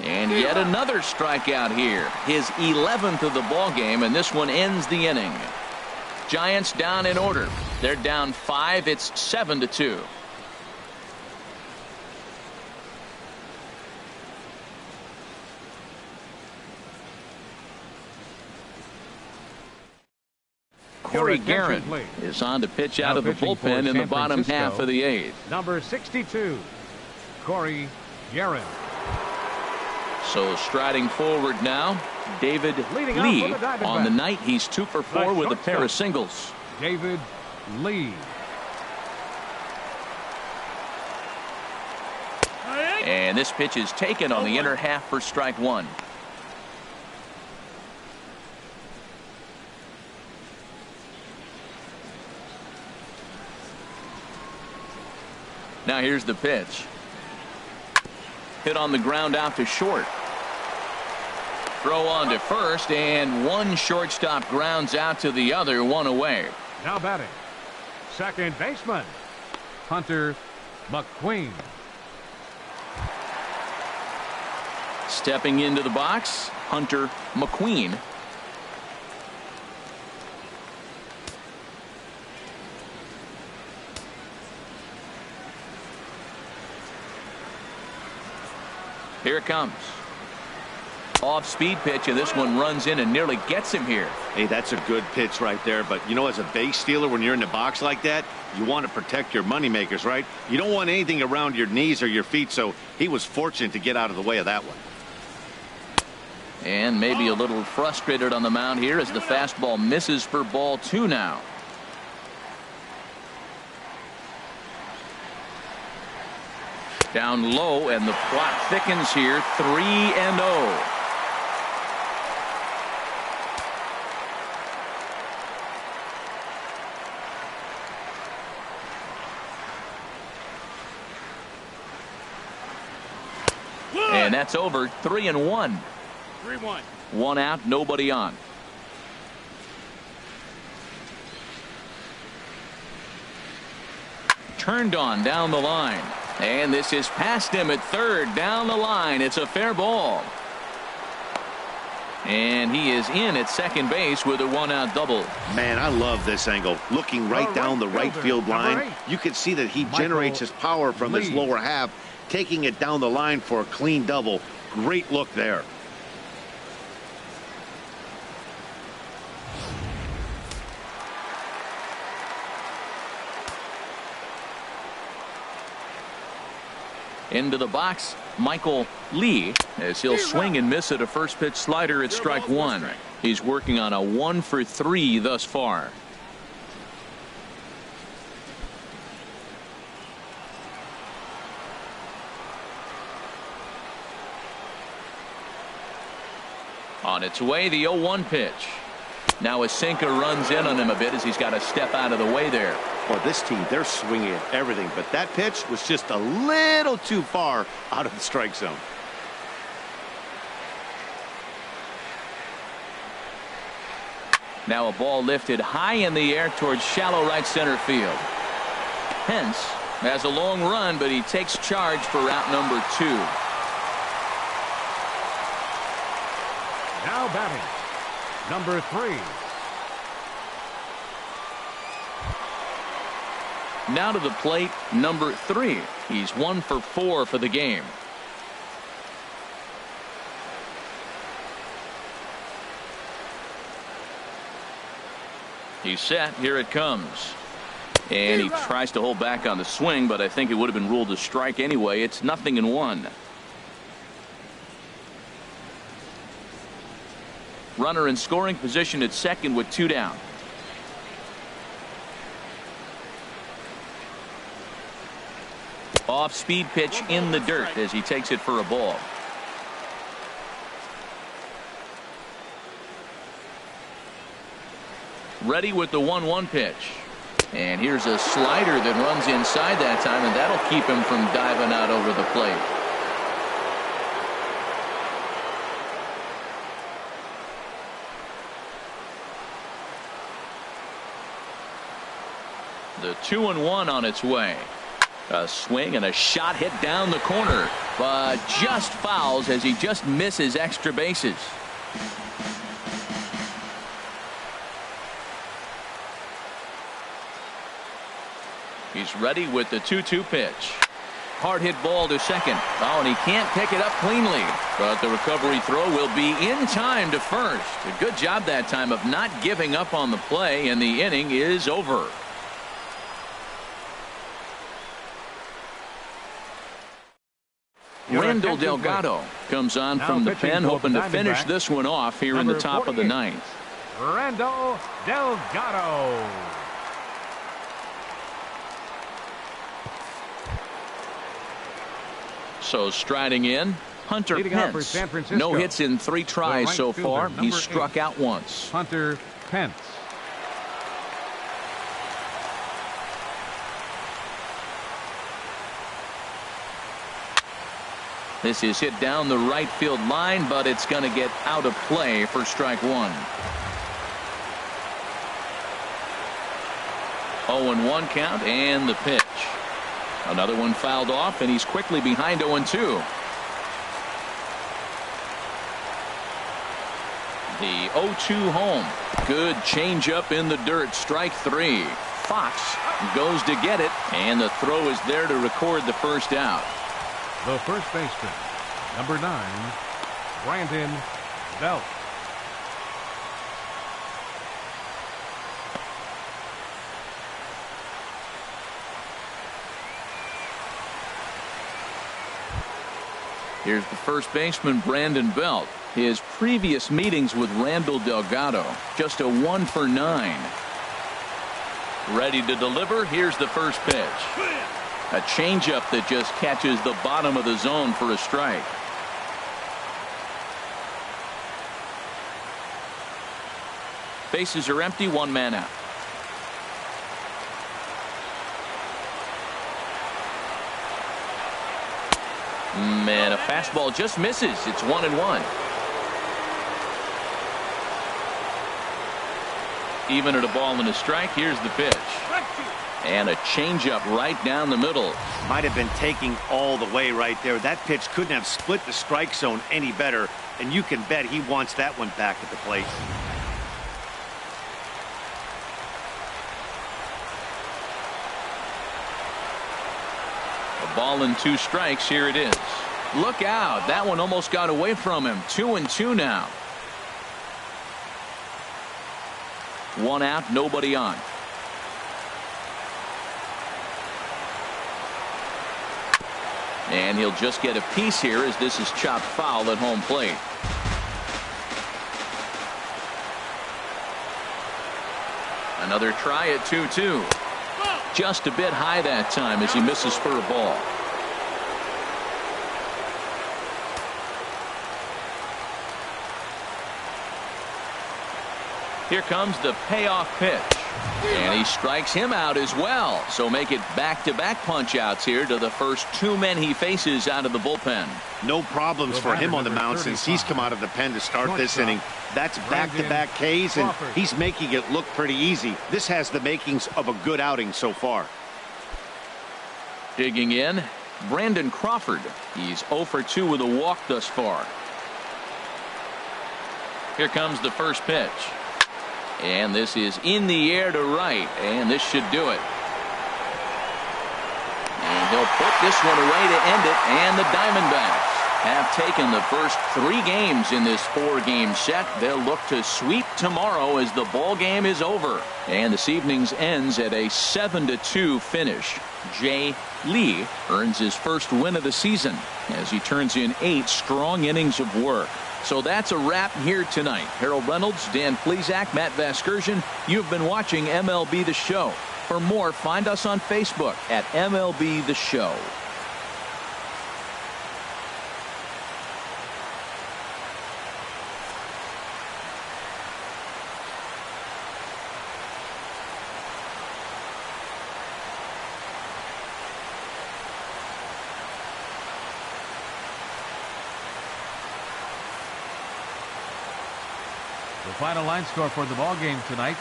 And yet another strikeout here. His 11th of the ball game, and this one ends the inning. Giants down in order. They're down 5. It's 7-2. Corey Guerin is on to pitch out of the bullpen in the bottom half of the 8th. Number 62, Corey Guerin. So striding forward now, David Lee. On the night, he's 2 for 4 with a pair of singles. David Lee. And this pitch is taken on the inner half for strike 1. Now here's the pitch. Hit on the ground out to short. Throw on to first, and one shortstop grounds out to the other, 1 away. Now batting, second baseman, Hunter McQueen. Stepping into the box, Hunter McQueen. Here it comes. Off-speed pitch, and this one runs in and nearly gets him here. Hey, that's a good pitch right there. But, you know, as a base stealer, when you're in the box like that, you want to protect your moneymakers, right? You don't want anything around your knees or your feet, so he was fortunate to get out of the way of that one. And maybe a little frustrated on the mound here as the fastball misses for ball 2 now. Down low, and the plot thickens here. 3-0. And that's over. 3-1. 3-1. 1 out, nobody on. Turned on down the line. And this is past him at third. Down the line. It's a fair ball. And he is in at second base with a 1-out double. Man, I love this angle. Looking right down the right field line, you can see that he generates his power from his lower half, taking it down the line for a clean double. Great look there. Into the box, Michael Lee, as he'll swing and miss at a first pitch slider at strike 1. He's working on a 1 for 3 thus far. On its way, the 0-1 pitch. Now a sinker runs in on him a bit as he's got to step out of the way there. Well, this team, they're swinging at everything, but that pitch was just a little too far out of the strike zone. Now a ball lifted high in the air towards shallow right center field. Pence has a long run, but he takes charge for route number 2. Now batting, number 3. Now to the plate, number 3. He's 1 for 4 for the game. He's set. Here it comes. And he tries to hold back on the swing, but I think it would have been ruled a strike anyway. It's 0-1. Runner in scoring position at second with 2 down. Off-speed pitch in the dirt as he takes it for a ball. Ready with the 1-1 pitch. And here's a slider that runs inside that time, and that'll keep him from diving out over the plate. The 2-1 on its way. A swing and a shot hit down the corner, but just fouls as he just misses extra bases. He's ready with the 2-2 pitch. Hard hit ball to second. Oh, and he can't pick it up cleanly, but the recovery throw will be in time to first. A good job that time of not giving up on the play, and the inning is over. Randall Delgado comes on from the pen, hoping to finish this one off here in the top of the ninth. Randall Delgado. So striding in, Hunter Pence. No hits in 3 tries so far. He's struck out once. Hunter Pence. This is hit down the right field line, but it's going to get out of play for strike 1. 0-1 count and the pitch. Another one fouled off, and he's quickly behind 0-2. The 0-2 home. Good changeup in the dirt. Strike 3. Fox goes to get it, and the throw is there to record the first out. The first baseman, number 9, Brandon Belt. Here's the first baseman, Brandon Belt. His previous meetings with Randall Delgado, just a 1 for 9. Ready to deliver. Here's the first pitch. A changeup that just catches the bottom of the zone for a strike. Bases are empty, 1 man out. Man, a fastball just misses. It's 1-1. Even at a ball and a strike. Here's the pitch. And a changeup right down the middle. Might have been taking all the way right there. That pitch couldn't have split the strike zone any better, and you can bet he wants that one back at the plate. A ball and 2 strikes. Here it is. Look out. That one almost got away from him. 2-2 now. 1 out, nobody on. And he'll just get a piece here as this is chopped foul at home plate. Another try at 2-2. Just a bit high that time as he misses for a ball. Here comes the payoff pitch. And he strikes him out as well. So make it back-to-back punch-outs here to the first 2 men he faces out of the bullpen. No problems for him on the mound since he's come out of the pen to start this inning. That's back-to-back Ks, and he's making it look pretty easy. This has the makings of a good outing so far. Digging in, Brandon Crawford. He's 0 for 2 with a walk thus far. Here comes the first pitch. And this is in the air to right, and this should do it. And he'll put this one away to end it, and the Diamondbacks have taken the first 3 games in this 4-game set. They'll look to sweep tomorrow as the ball game is over. And this evening's ends at a 7-2 finish. Jay Lee earns his first win of the season as he turns in 8 strong innings of work. So that's a wrap here tonight. Harold Reynolds, Dan Plesac, Matt Vasgersian. You've been watching MLB The Show. For more, find us on Facebook at MLB The Show. The final line score for the ball game tonight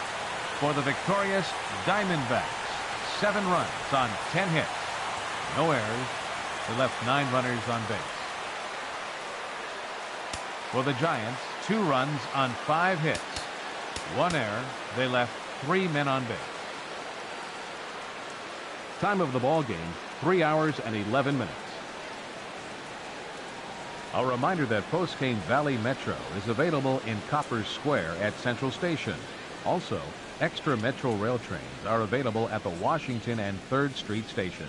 for the victorious Diamondbacks. 7 runs on 10 hits. No errors. They left 9 runners on base. For the Giants, 2 runs on 5 hits. 1 error. They left 3 men on base. Time of the ball game, 3 hours and 11 minutes. A reminder that Postcane Valley Metro is available in Coppers Square at Central Station. Also, extra Metro rail trains are available at the Washington and 3rd Street station.